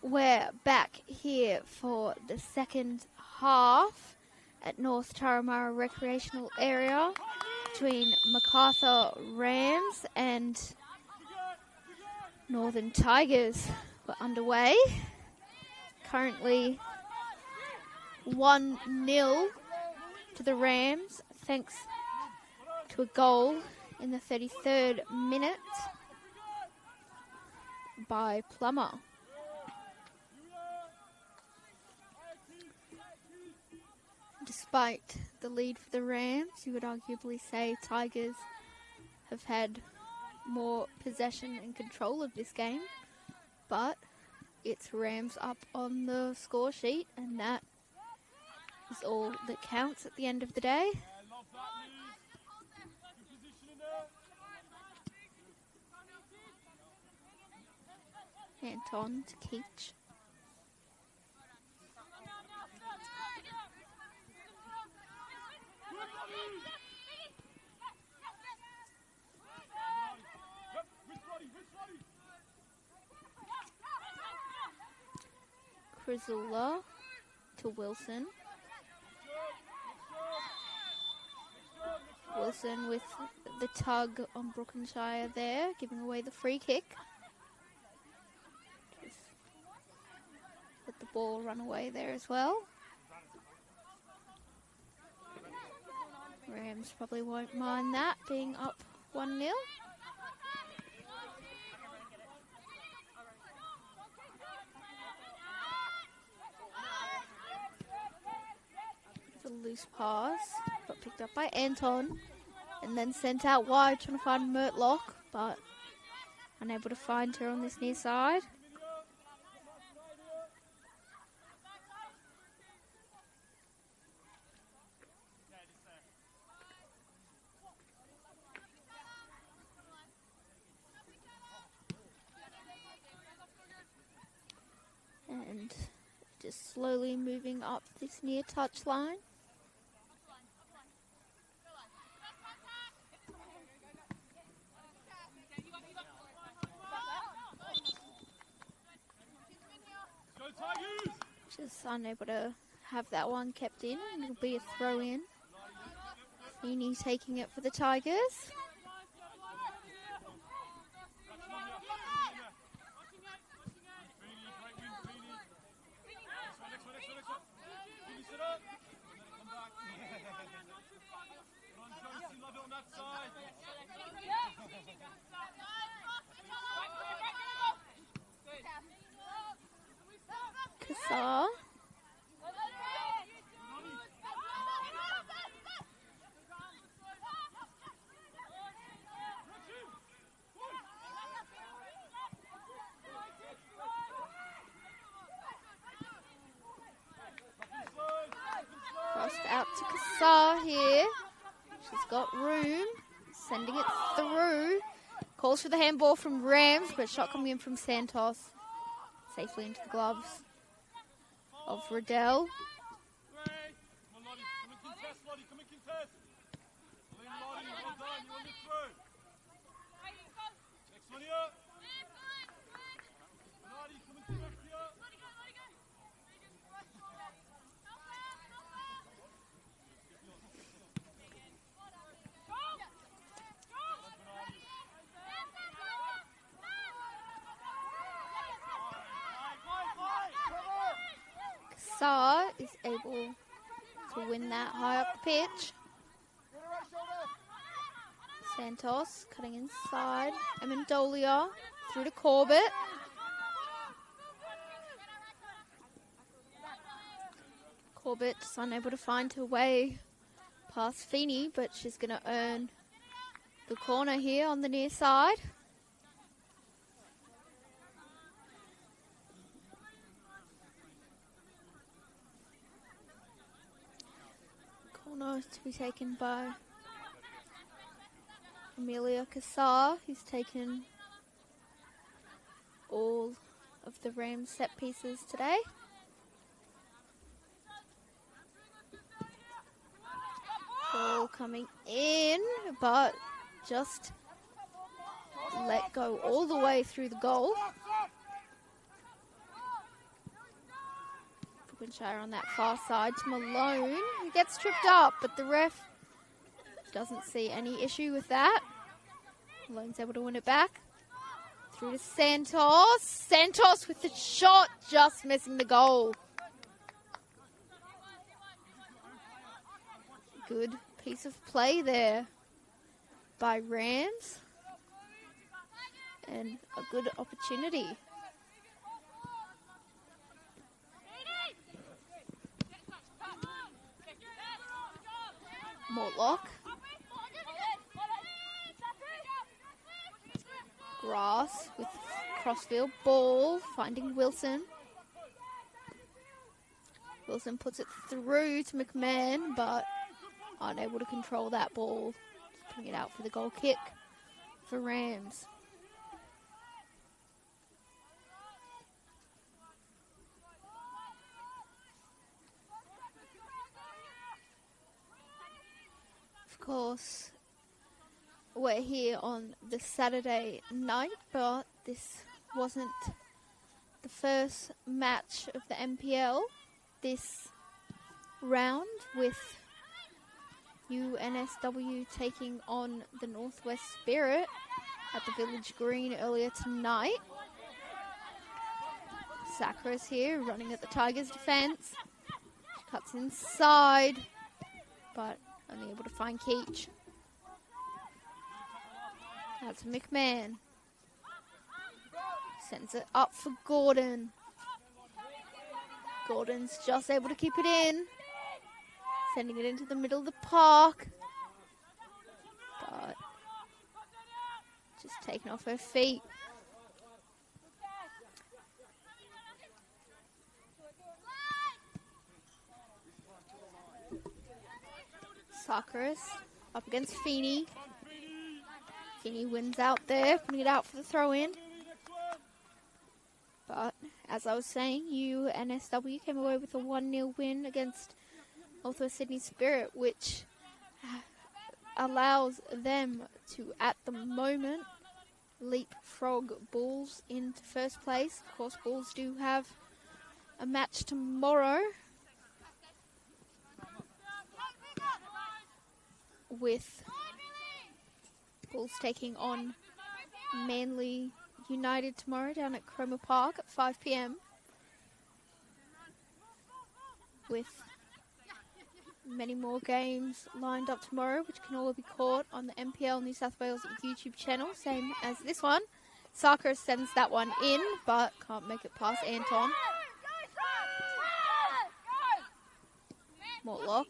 We're back here for the second half at North Turramurra Recreational Area between Macarthur Rams and Northern Tigers. We're underway. Currently 1-0 to the Rams, thanks to a goal in the 33rd minute by Plummer. Despite the lead for the Rams, you would arguably say Tigers have had more possession and control of this game, but it's Rams up on the score sheet, and that is all that counts at the end of the day. Anton to Keach. Crizula to Wilson. Wilson with the tug on Brookenshire there, giving away the free kick. Just let the ball run away there as well. Rams probably won't mind that, being up 1-0. A loose pass, got picked up by Anton and then sent out wide, trying to find Murtlock, but unable to find her on this near side. And just slowly moving up this near touch line. Just unable to have that one kept in. It'll be a throw in. Feeney taking it for the Tigers. Kassar. Crossed out to Kassar here. She's got room. Sending it through. Calls for the handball from Rams, but shot coming in from Santos. Safely into the gloves of Riddell. Kassar is able to win that high up the pitch. Santos cutting inside. Amendolia through to Corbett. Corbett just unable to find her way past Feeney, but she's going to earn the corner here on the near side. Corner to be taken by Amelia Kassar, who's taken all of the Rams set pieces today. Ball coming in, but just let go all the way through the goal. Winshire on that far side to Malone, who gets tripped up, but the ref doesn't see any issue with that. Malone's able to win it back. Through to Santos. Santos with the shot, just missing the goal. Good piece of play there by Rams. And a good opportunity. Mortlock. Grass with crossfield ball, finding Wilson. Wilson puts it through to McMahon, but unable to control that ball. Just putting it out for the goal kick for Rams. Of course, we're here on the Saturday night, but this wasn't the first match of the NPL this round, with NSW taking on the Northwest Spirit at the Village Green earlier tonight. Sakura's here, running at the Tigers' defence. She cuts inside, but only able to find Keach. That's McMahon. Sends it up for Gordon. Gordon's just able to keep it in. Sending it into the middle of the park. But just taken off her feet. Sakura's up against Feeney. Feeney wins out there, putting it out for the throw-in. But, as I was saying, NSW came away with a 1-0 win against Northwest Sydney Spirit, which allows them to, at the moment, leapfrog Bulls into first place. Of course, Bulls do have a match tomorrow with Bulls taking on Manly United tomorrow down at Cromer Park at 5 p.m. with many more games lined up tomorrow, which can all be caught on the NPL New South Wales YouTube channel, same as this one. Sakura sends that one in, but can't make it past Anton. Mortlock.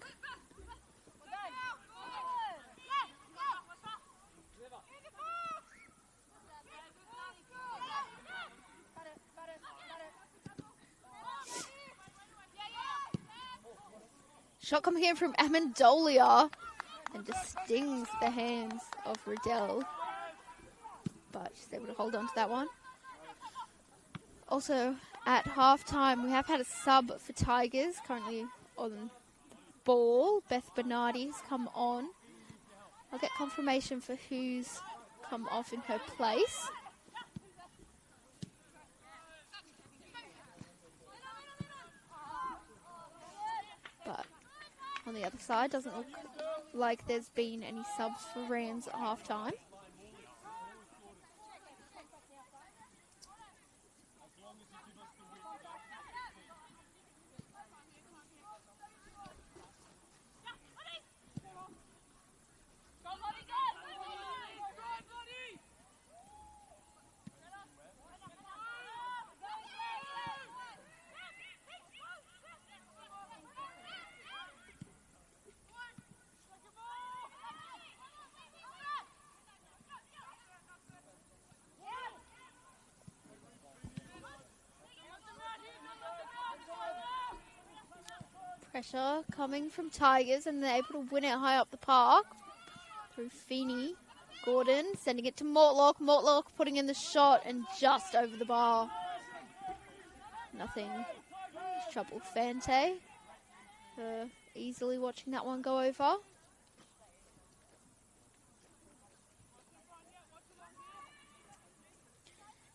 Shot coming in from Amendolia and just stings the hands of Riddell. But she's able to hold on to that one. Also, at halftime, we have had a sub for Tigers, currently on the ball. Beth Bernardi's come on. I'll get confirmation for who's come off in her place. But on the other side, doesn't look like there's been any subs for Rams at halftime. Pressure coming from Tigers, and they're able to win it high up the park through Feeney. Gordon sending it to Mortlock. Mortlock putting in the shot and just over the bar. Nothing troubled Fante. Easily watching that one go over.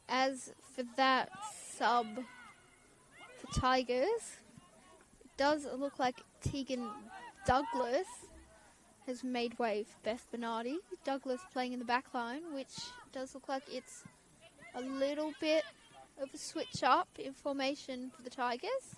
As for that sub for Tigers, does look like Tegan Douglas has made way for Beth Bernardi. Douglas playing in the back line, which does look like it's a little bit of a switch up in formation for the Tigers.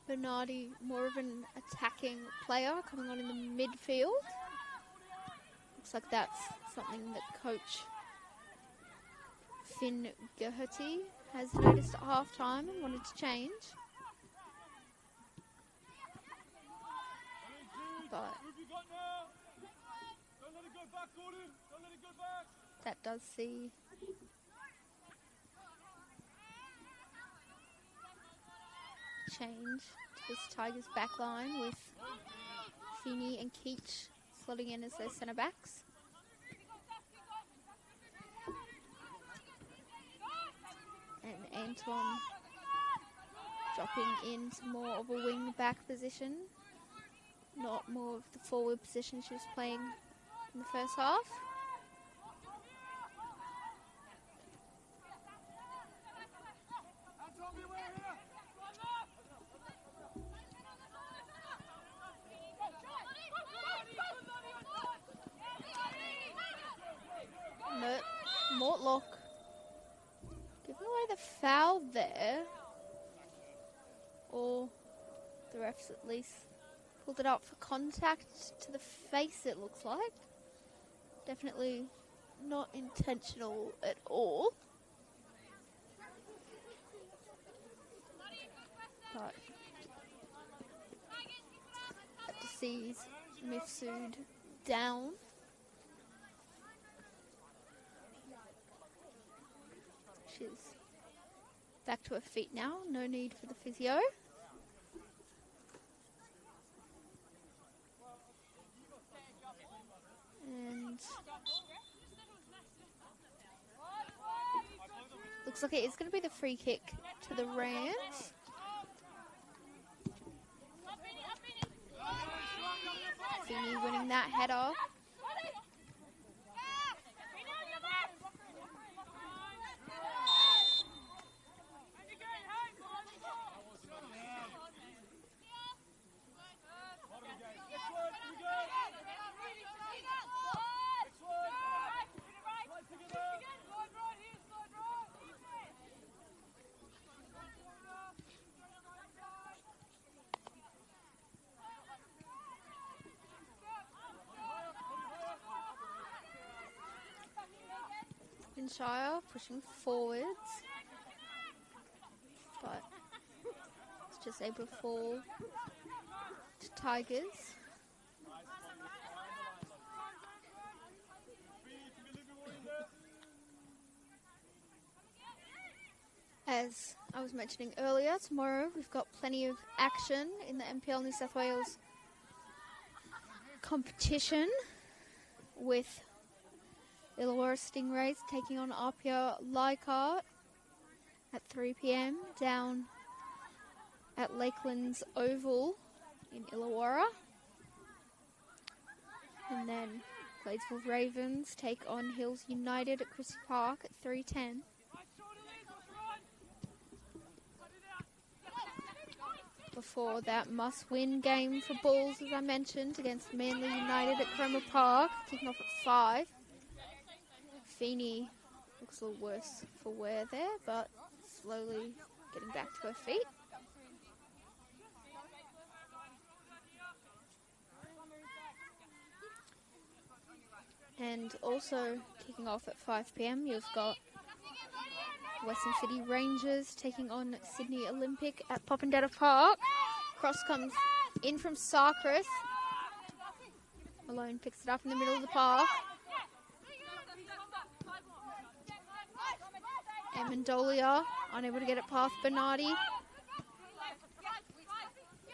Bernardi, more of an attacking player, coming on in the midfield. Looks like that's something that coach Finn Gerharty has noticed at half-time and wanted to change. But that does see change to this Tigers back line with Feeney and Keach slotting in as their centre backs. And Anton dropping into more of a wing back position, not more of the forward position she was playing in the first half. No, Mortlock giving away the foul there, or the refs at least pulled it up for contact to the face, it looks like. Definitely not intentional at all. But had to seize Mifsud down. She's back to her feet now, no need for the physio. And looks like it is going to be the free kick to the Rams. Feeney winning that header. Shire pushing forwards, but it's just able to fall to Tigers. As I was mentioning earlier, tomorrow we've got plenty of action in the NPL New South Wales competition, with Illawarra Stingrays taking on Apia Leichhardt at 3 p.m. down at Lakeland's Oval in Illawarra. And then Cladesville Ravens take on Hills United at Christie Park at 3:10. Before that must-win game for Bulls, as I mentioned, against Manly United at Cromer Park, kicking off at 5. Feeney looks a little worse for wear there, but slowly getting back to her feet. And also kicking off at 5 p.m, you've got Western City Rangers taking on Sydney Olympic at Popondetta Park. Cross comes in from Sarkris. Malone picks it up in the middle of the park. Amendolia unable to get it past Bernardi.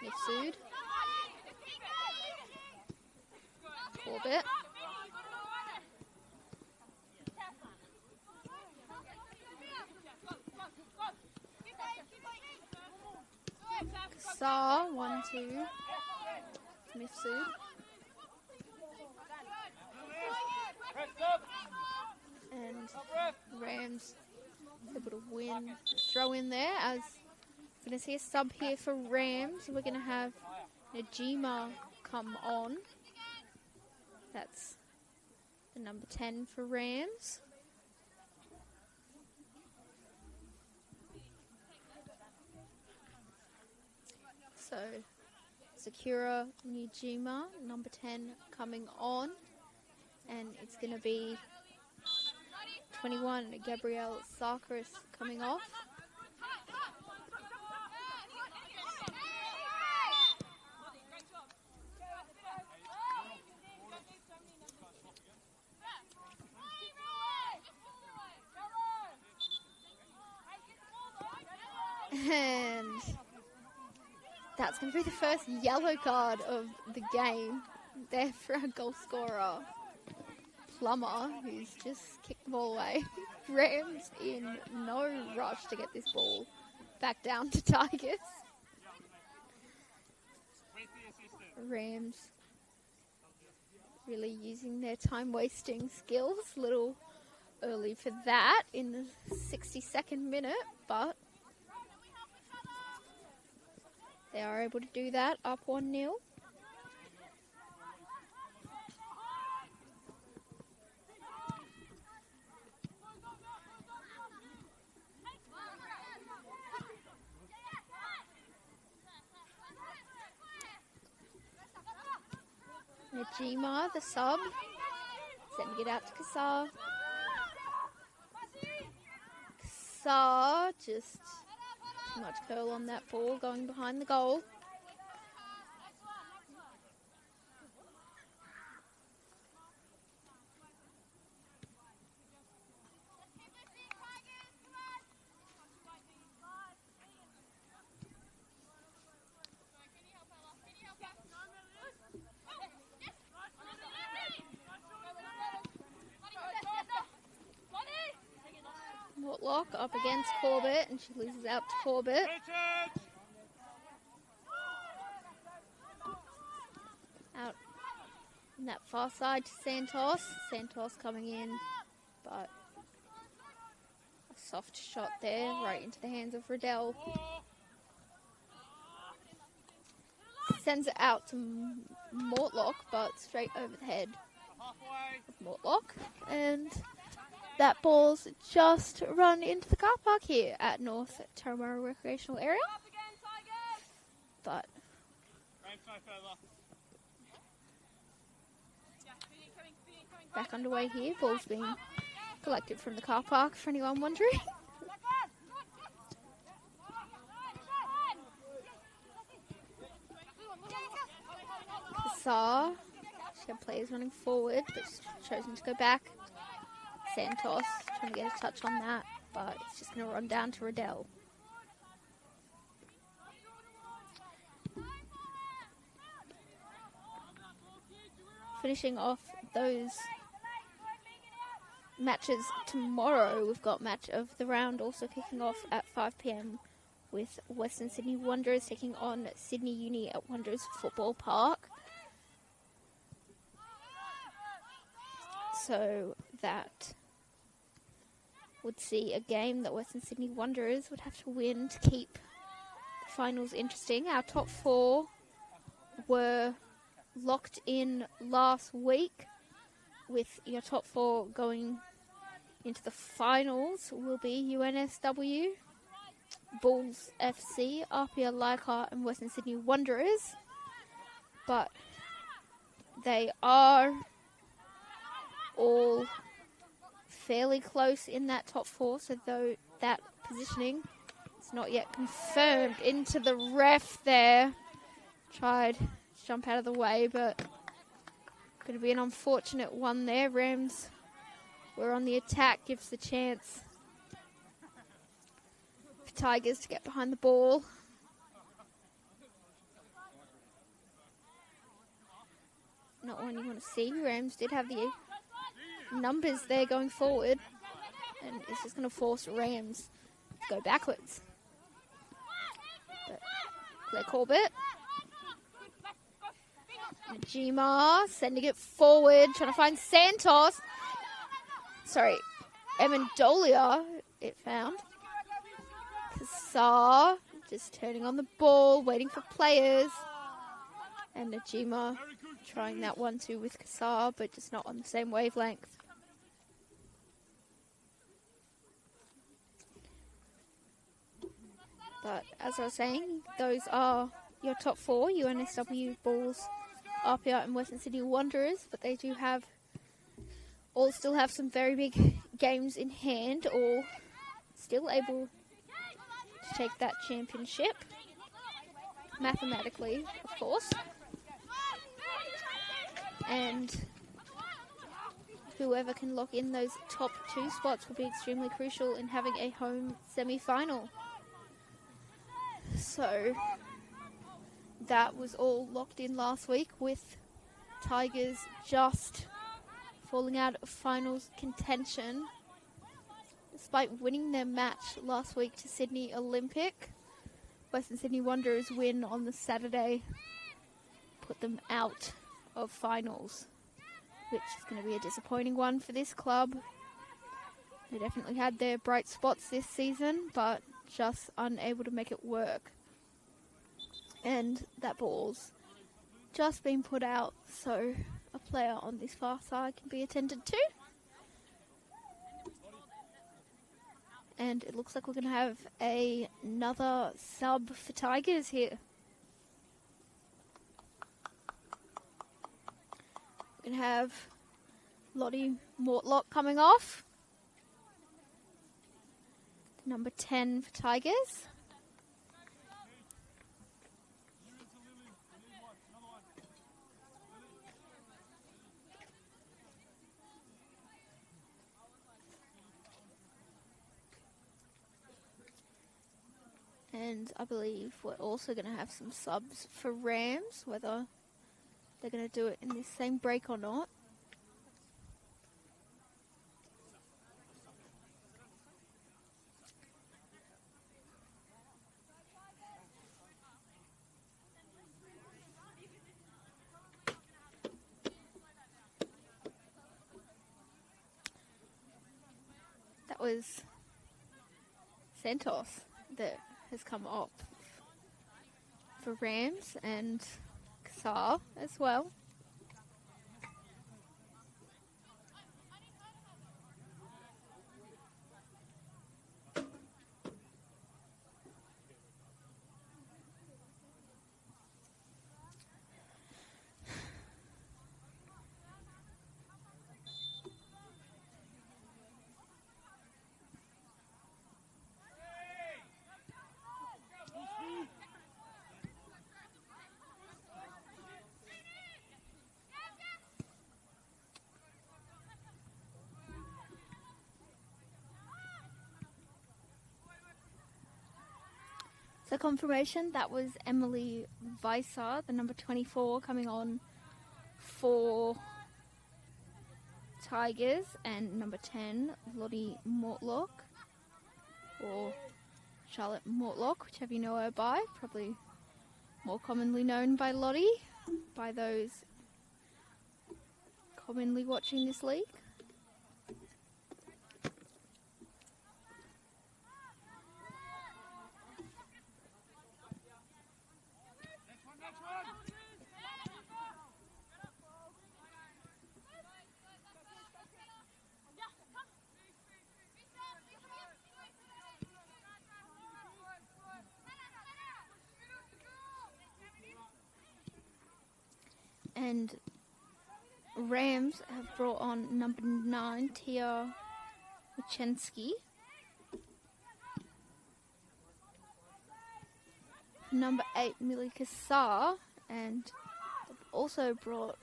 Mifsud. Corbett. Kassar, 1-2. Mifsud. And Rams able to win. Throw in there as we're going to see a sub here for Rams. We're going to have Najima come on. That's the number 10 for Rams. So Sakura Najima, number 10, coming on. And it's going to be 21, Gabrielle Sarkis coming off. And that's going to be the first yellow card of the game there for our goal scorer, Plummer, who's just kicked the ball away. Rams in no rush to get this ball back down to Tigers. Rams really using their time-wasting skills. A little early for that in the 62nd minute, but they are able to do that, up 1-0. Najima, the sub, sending it out to Kassar. Kassar, just too much curl on that ball, going behind the goal. Mortlock up against Corbett, and she loses out to Corbett. Out in that far side to Santos. Santos coming in, but a soft shot there, right into the hands of Riddell. Sends it out to Mortlock, but straight over the head of Mortlock. And that ball's just run into the car park here at North Turramurra Recreational Area. But back underway here. Ball's being collected from the car park for anyone wondering. Kassar, she had players running forward, but she's chosen to go back. Santos trying to get a touch on that, but it's just going to run down to Riddell. Finishing off those matches tomorrow, we've got match of the round also kicking off at 5 p.m. with Western Sydney Wanderers taking on Sydney Uni at Wanderers Football Park. So that would see a game that Western Sydney Wanderers would have to win to keep the finals interesting. Our top four were locked in last week, with your top four going into the finals will be UNSW, Bulls FC, RPL Leichhardt and Western Sydney Wanderers. But they are all fairly close in that top four, so though that positioning is not yet confirmed. Into the ref there. Tried to jump out of the way, but going to be an unfortunate one there. Rams were on the attack, gives the chance for Tigers to get behind the ball. Not one you want to see. Rams did have the numbers there going forward, and it's just going to force Rams to go backwards. But Claire Corbett, Najima sending it forward, trying to find Santos. Amendolia, it found. Kassar just turning on the ball, waiting for players. And Najima trying that 1-2 with Kassar, but just not on the same wavelength. But as I was saying, those are your top four, NSW, Bulls, RPR and Western Sydney Wanderers, but they do have all still have some very big games in hand, or still able to take that championship, mathematically, of course. And whoever can lock in those top two spots will be extremely crucial in having a home semi-final. So that was all locked in last week, with Tigers just falling out of finals contention despite winning their match last week to Sydney Olympic. Western Sydney Wanderers win on the Saturday put them out of finals, which is going to be a disappointing one for this club. They definitely had their bright spots this season, but just unable to make it work. And that ball's just been put out, so a player on this far side can be attended to. And it looks like we're going to have another sub for Tigers here. We're going to have Lottie Mortlock coming off. Number 10 for Tigers. And I believe we're also going to have some subs for Rams, whether they're going to do it in this same break or not. That was Santos that has come up for Rams, and Kassar as well. So confirmation, that was Emily Weiser, the number 24, coming on for Tigers, and number 10, Lottie Mortlock, or Charlotte Mortlock, whichever you know her by, probably more commonly known by Lottie, by those commonly watching this league. And Rams have brought on number 9, Tia Wachensky. Number 8, Millie Kassar. And they've also brought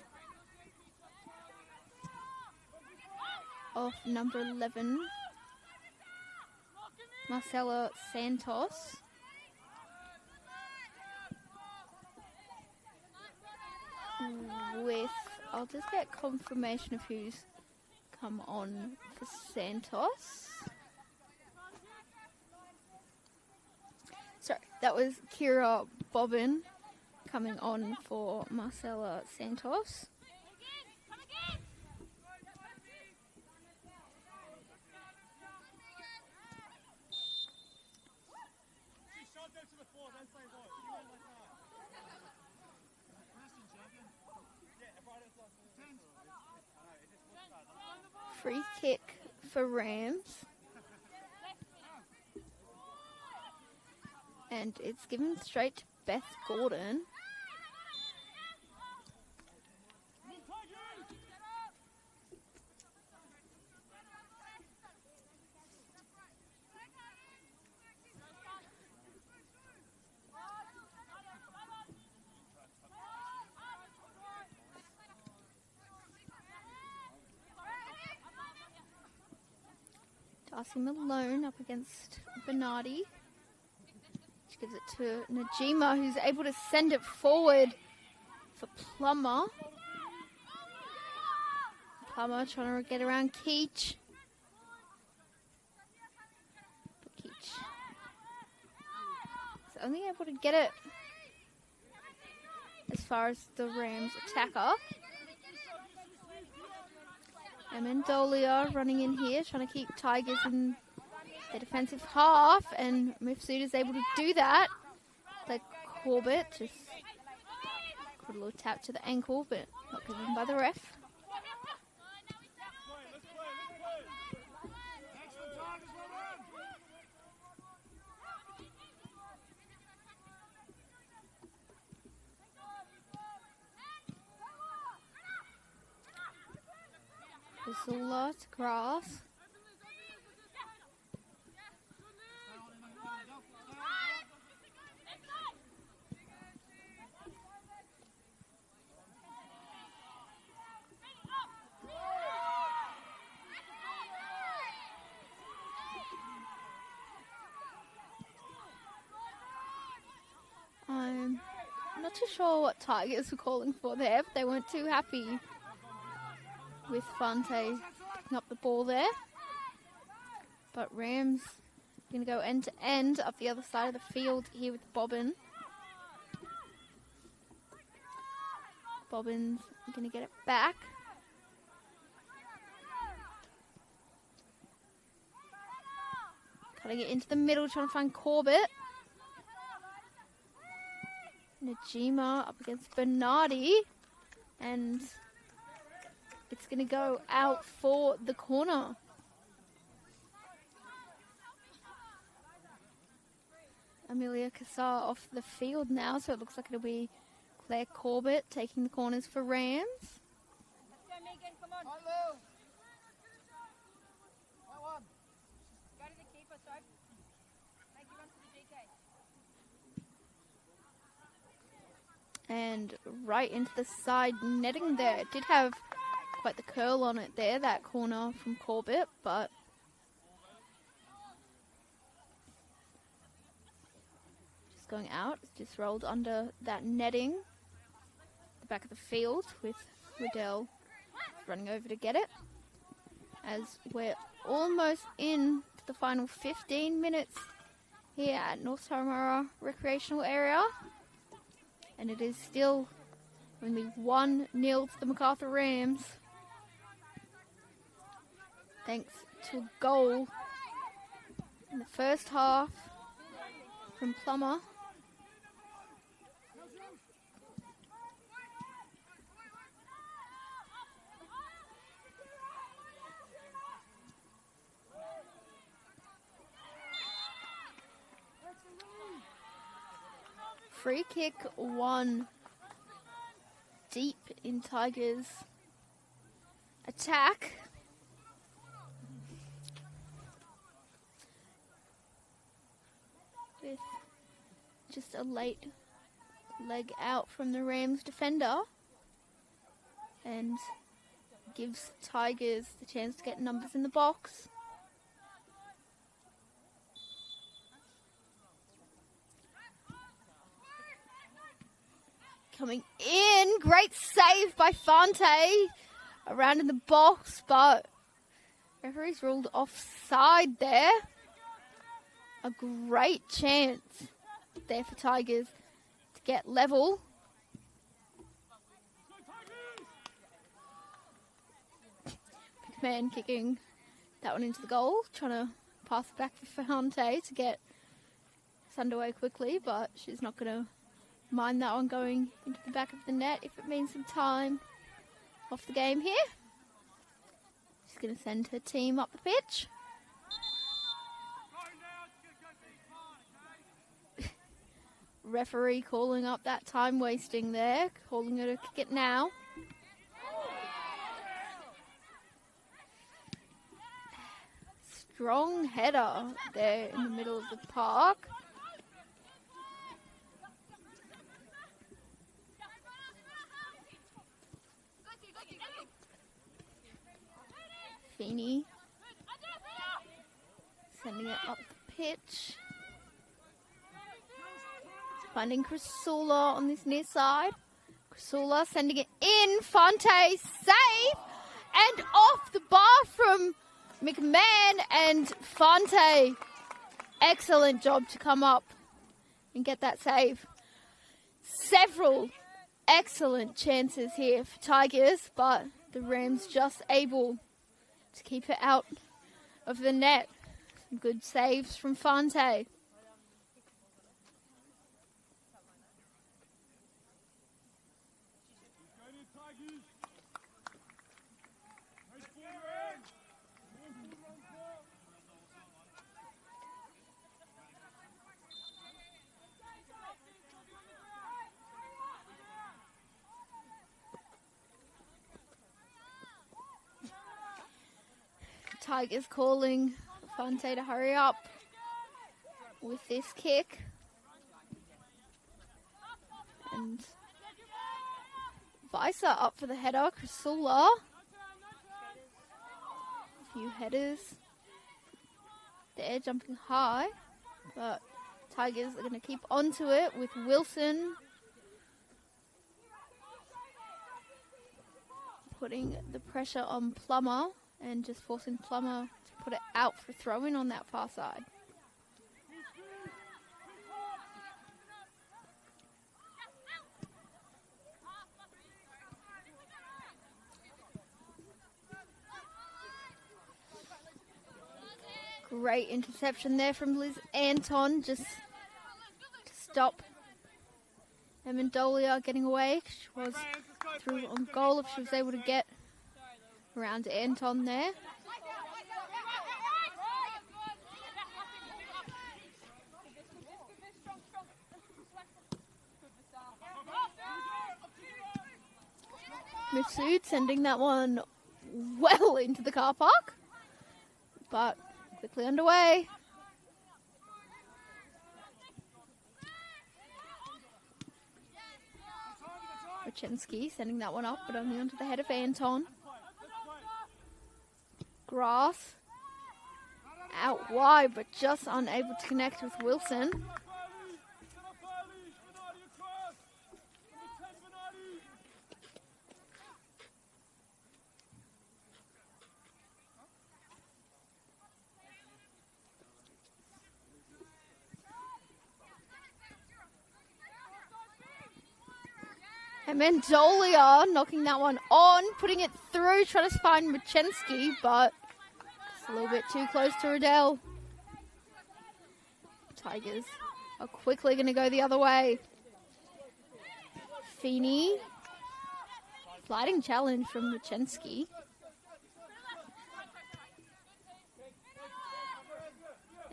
off number 11, Marcella Santos. With, I'll just get confirmation of who's come on for Santos. Sorry, that was Kira Bobbin coming on for Marcella Santos. kick for Rams. And it's given straight to Beth Gordon. Darcy Malone up against Bernardi. She gives it to Najima, who's able to send it forward for Plummer. Plummer trying to get around Keach. But Keach is only able to get it as far as the Rams attacker. Amendolia running in here, trying to keep Tigers in the defensive half, and Mifsuda's able to do that. Like Corbett just got a little tap to the ankle, but not given by the ref. Zula to grass. I'm not too sure what Tigers were calling for there, but they weren't too happy with Fante picking up the ball there. But Rams going to go end to end up the other side of the field here with Bobbin. Bobbin's going to get it back. Cutting it into the middle, trying to find Corbett. Najima up against Bernardi. And it's going to go out for the corner. Amelia Cassar off the field now, so it looks like it'll be Claire Corbett taking the corners for Rams. Let's go, Megan, come on. Hello. One. Go to the keeper, Soap. Make you run for the DK. And right into the side netting there. It did have quite the curl on it there, that corner from Corbett, but just going out. It's just rolled under that netting, the back of the field, with Riddell running over to get it. As we're almost in to the final 15 minutes here at North Taramara Recreational Area, and it is still only 1-0 to the Macarthur Rams, thanks to a goal in the first half from Plummer. Free kick one deep in Tigers' attack. With just a late leg out from the Rams defender, and gives Tigers the chance to get numbers in the box. Coming in, great save by Fante around in the box, but referee's ruled offside there. A great chance there for Tigers to get level. Big man kicking that one into the goal, trying to pass it back for Fante to get us underway quickly, but she's not going to mind that one going into the back of the net if it means some time off the game here. She's going to send her team up the pitch. Referee calling up that time wasting there, calling her to kick it now. Strong header there in the middle of the park. Feeney sending it up the pitch. Finding Chrysula on this near side. Chrysula sending it in. Fonte save and off the bar from McMahon and Fonte. Excellent job to come up and get that save. Several excellent chances here for Tigers, but the Rams just able to keep it out of the net. Some good saves from Fonte. Tigers calling Fonte to hurry up with this kick. And Visa up for the header. Chrysula. A few headers there, jumping high. But Tigers are going to keep onto it with Wilson putting the pressure on Plummer and just forcing Plummer to put it out for throw-in on that far side. Great interception there from Liz Anton, just to stop Amendolia getting away. She was through on goal if she was able to get around Anton there. Masood sending that one well into the car park, but quickly underway. Wachensky sending that one up, but only onto the head of Anton. Grass out wide, but just unable to connect with Wilson. And Mendolia knocking that one on, putting it through, trying to find Wachensky, but just a little bit too close to Riddell. Tigers are quickly going to go the other way. Feeney. Sliding challenge from Wachensky.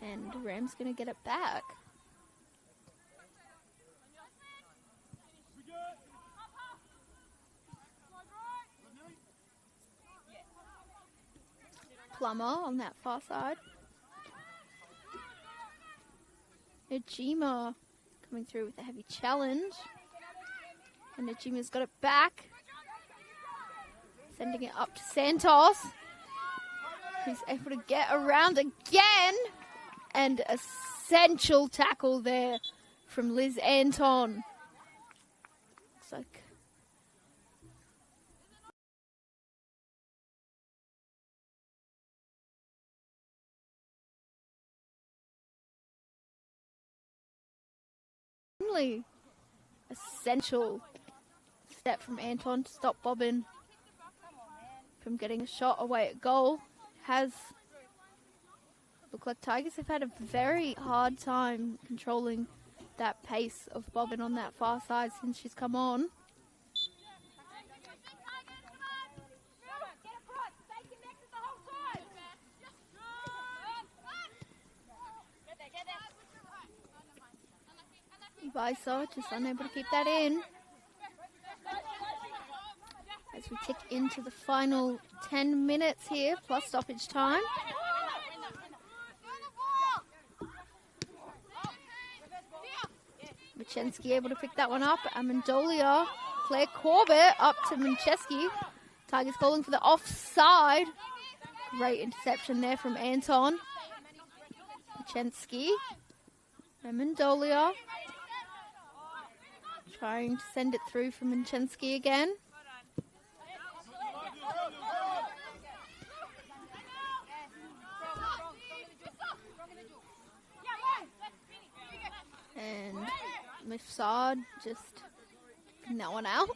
And Ram's going to get it back. Plummer on that far side. Najima coming through with a heavy challenge. And Najima's got it back. Sending it up to Santos. Who's able to get around again. And essential tackle there from Liz Anton. Looks like essential step from Anton to stop Bobbin from getting a shot away at goal. Has looked like Tigers have had a very hard time controlling that pace of Bobbin on that far side since she's come on. Visa just unable to keep that in. As we tick into the final 10 minutes here, plus stoppage time. Machensky able to pick that one up. Amendolia, Claire Corbett up to Mancheski. Tigers calling for the offside. Great interception there from Anton. Machensky. Amendolia. Trying to send it through from Manchensky again. And Mifsad just picking that one out.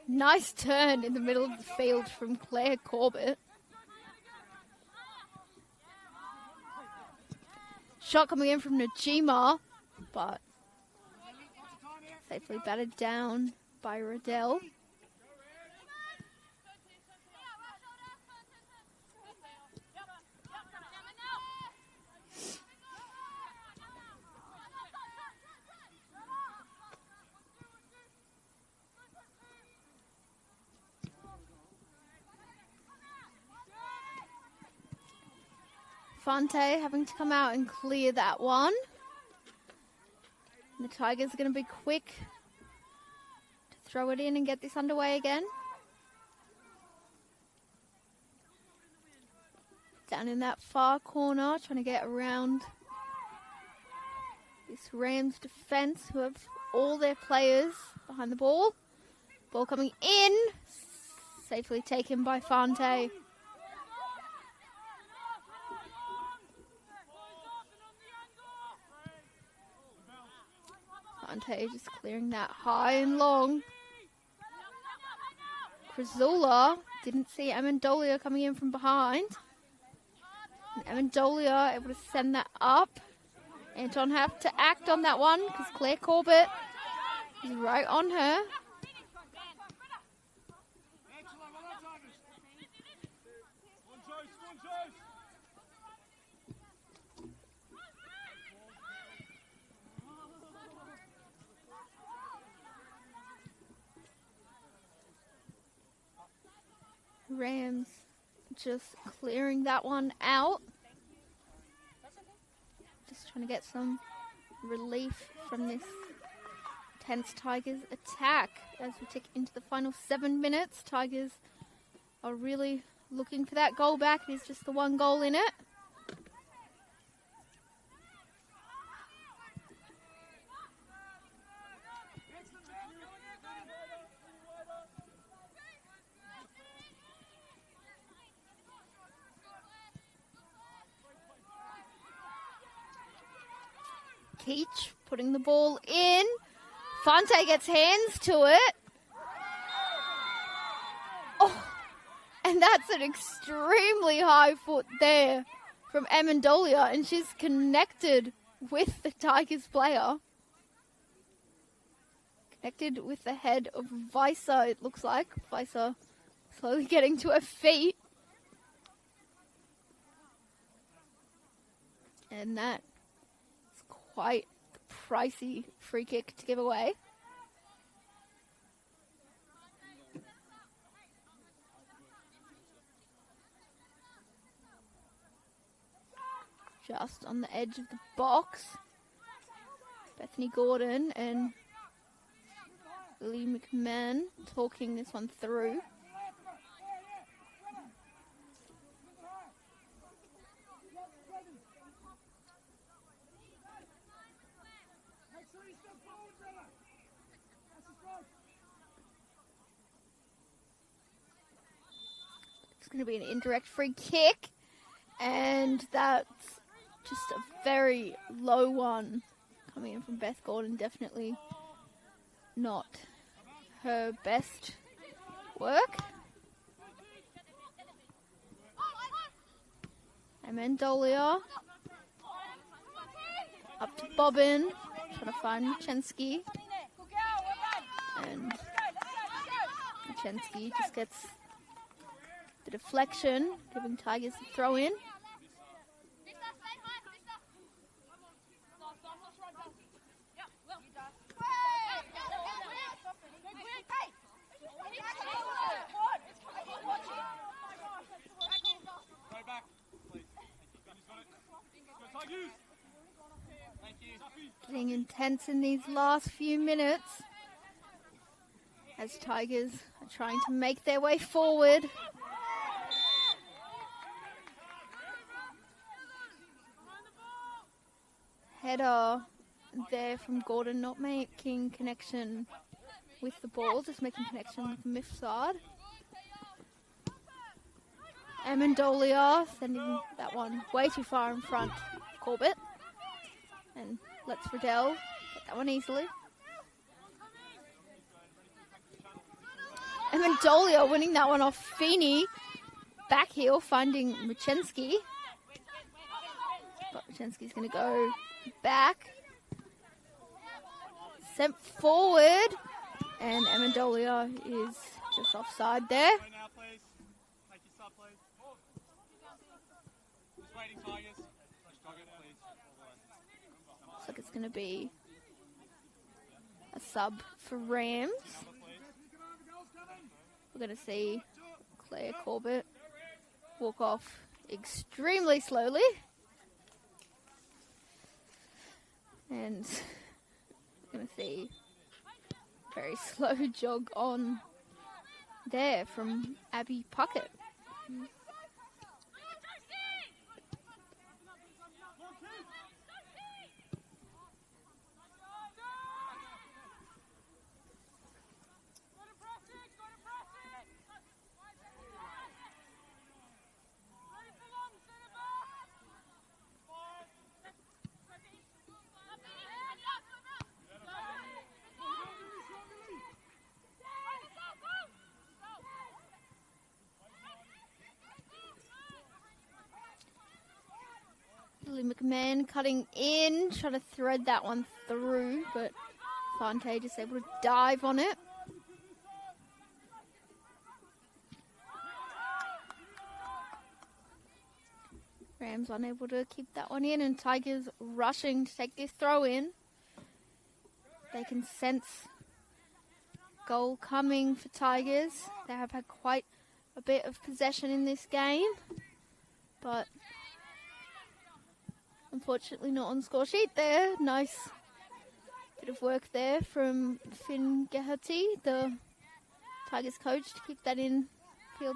Nice turn in the middle of the field from Claire Corbett. Shot coming in from Najima, but safely batted down by Riddell. Fonte having to come out and clear that one. And the Tigers are going to be quick to throw it in and get this underway again. Down in that far corner, trying to get around this Rams defense, who have all their players behind the ball. Ball coming in, safely taken by Fonte. Fonte just clearing that high and long. Crizula didn't see Amendolia coming in from behind. And Amendolia able to send that up. Anton have to act on that one because Claire Corbett is right on her. Rams just clearing that one out. Just trying to get some relief from this tense Tigers attack as we tick into the final 7 minutes. Tigers are really looking for that goal back. There's just the one goal in it. Keach putting the ball in. Fonte gets hands to it. Oh, and that's an extremely high foot there from Amendolia, and she's connected with the Tigers player. Connected with the head of Visa, it looks like. Visa slowly getting to her feet. And that quite pricey free kick to give away. Just on the edge of the box. Bethany Gordon and Lily McMahon talking this one through. It's going to be an indirect free kick, and that's just a very low one coming in from Beth Gordon. Definitely not her best work. Amendolia up to Bobbin, trying to find Machensky. And Machensky just gets the deflection, giving Tigers a throw in. Getting intense in these last few minutes as Tigers are trying to make their way forward. Header there from Gordon, not making connection with the ball, just making connection with the miff side. Amendolia sending that one way too far in front of Corbett. And lets Riddell get that one easily. Amendolia winning that one off Feeney. Back heel finding Machensky. But Machensky's going to go back. Sent forward. And Amendolia is just offside there. Looks like it's going to be a sub for Rams. We're going to see Claire Corbett walk off extremely slowly. And we're going to see very slow jog on there from Abby Puckett. McMahon cutting in, trying to thread that one through, but Fonte just able to dive on it. Rams unable to keep that one in, and Tigers rushing to take this throw in. They can sense goal coming for Tigers. They have had quite a bit of possession in this game, but unfortunately not on the score sheet there. Nice bit of work there from Finn Geherty, the Tigers coach, to keep that in field.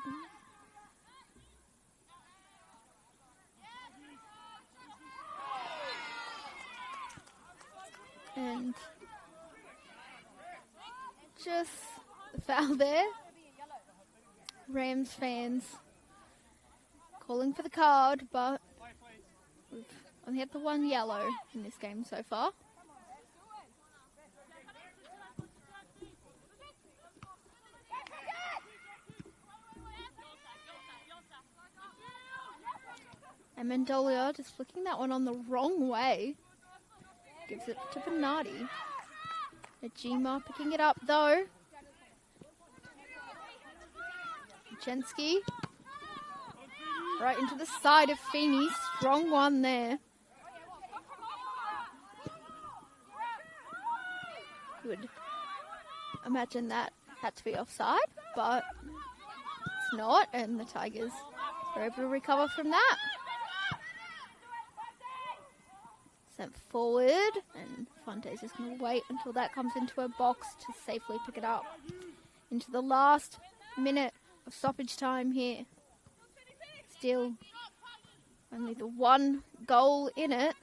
And just the foul there. Rams fans calling for the card, but we've only had the one yellow in this game so far. And Mendolia just flicking that one on the wrong way. Gives it to Bernardi. Najima picking it up though. Jensky. Right into the side of Feeney. Strong one there. You would imagine that had to be offside, but it's not, and the Tigers are able to recover from that. Sent forward, and Fonte's just going to wait until that comes into a box to safely pick it up. Into the last minute of stoppage time here. Still only the one goal in it.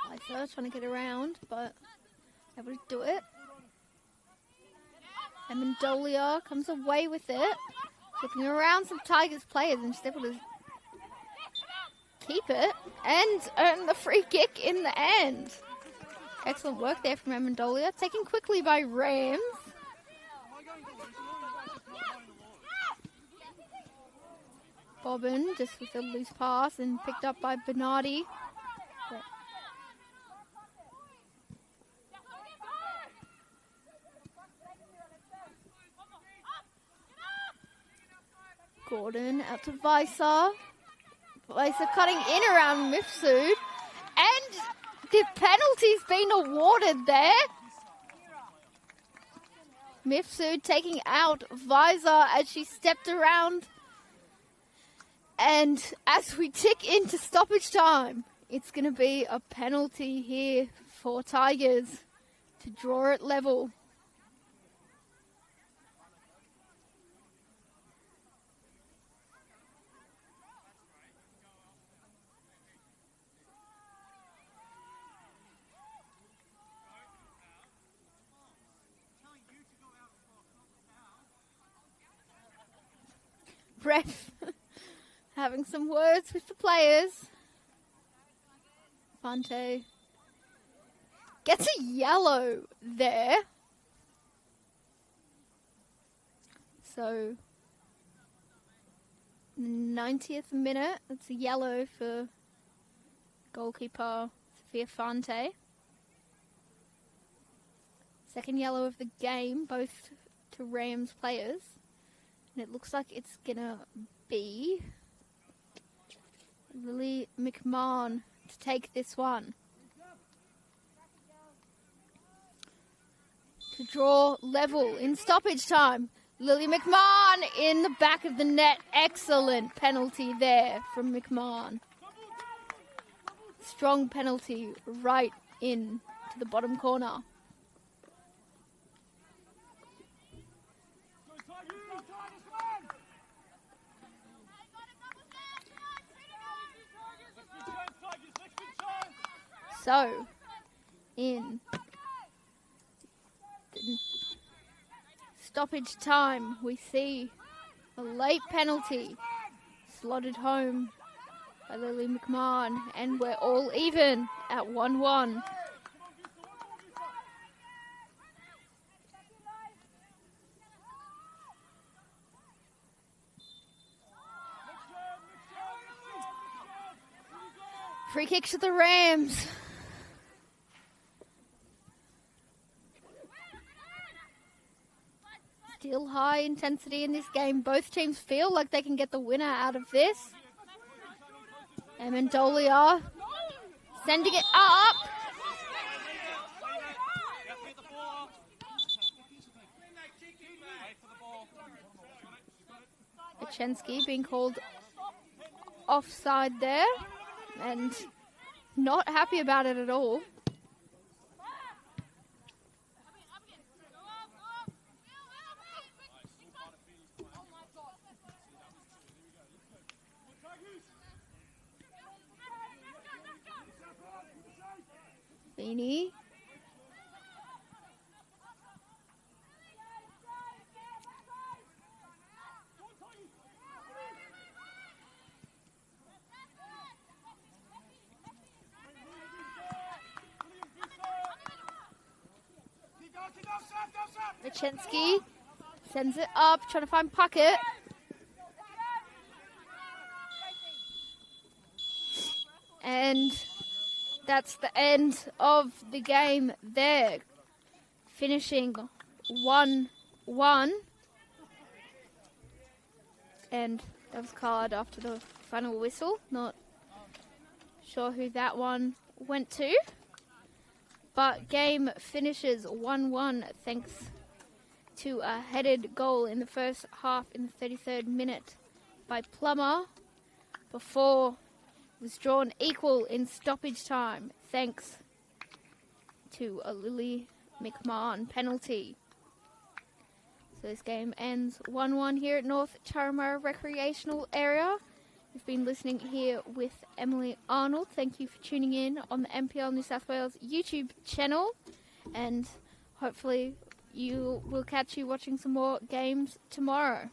Lysa trying to get around, but able to do it. And Mendolia comes away with it, flipping around some Tigers players, and she's able to keep it and earn the free kick in the end. Excellent work there from Amendolia, taken quickly by Rams. Bobbin just with a loose pass and picked up by Bernardi. Gordon out to Weiser. Weiser cutting in around Mifsud. And the penalty's been awarded there. Mifsud taking out Weiser as she stepped around. And as we tick into stoppage time, it's going to be a penalty here for Tigers to draw it level. Ref having some words with the players. Fante gets a yellow there. So, 90th minute, it's a yellow for goalkeeper Sophia Fante. Second yellow of the game, both to Rams players. And it looks like it's going to be Lily McMahon to take this one. To draw level in stoppage time. Lily McMahon in the back of the net. Excellent penalty there from McMahon. Strong penalty right in to the bottom corner. So, in stoppage time, we see a late penalty slotted home by Lily McMahon, and we're all even at 1-1. Free kick to the Rams. Still high intensity in this game. Both teams feel like they can get the winner out of this. Amendolia sending it up. Echensky being called offside there and not happy about it at all. Beanie. Echensky sends it up, trying to find Puckett. And that's the end of the game there. Finishing 1-1. And that was called after the final whistle. Not sure who that one went to. But game finishes 1-1 thanks to a headed goal in the first half in the 33rd minute by Plummer before it was drawn equal in stoppage time thanks to a Lily McMahon penalty. So this game ends 1-1 here at North Turramurra Recreational Area. You've been listening here with Emily Arnold. Thank you for tuning in on the NPL New South Wales YouTube channel, and hopefully we'll catch you watching some more games tomorrow.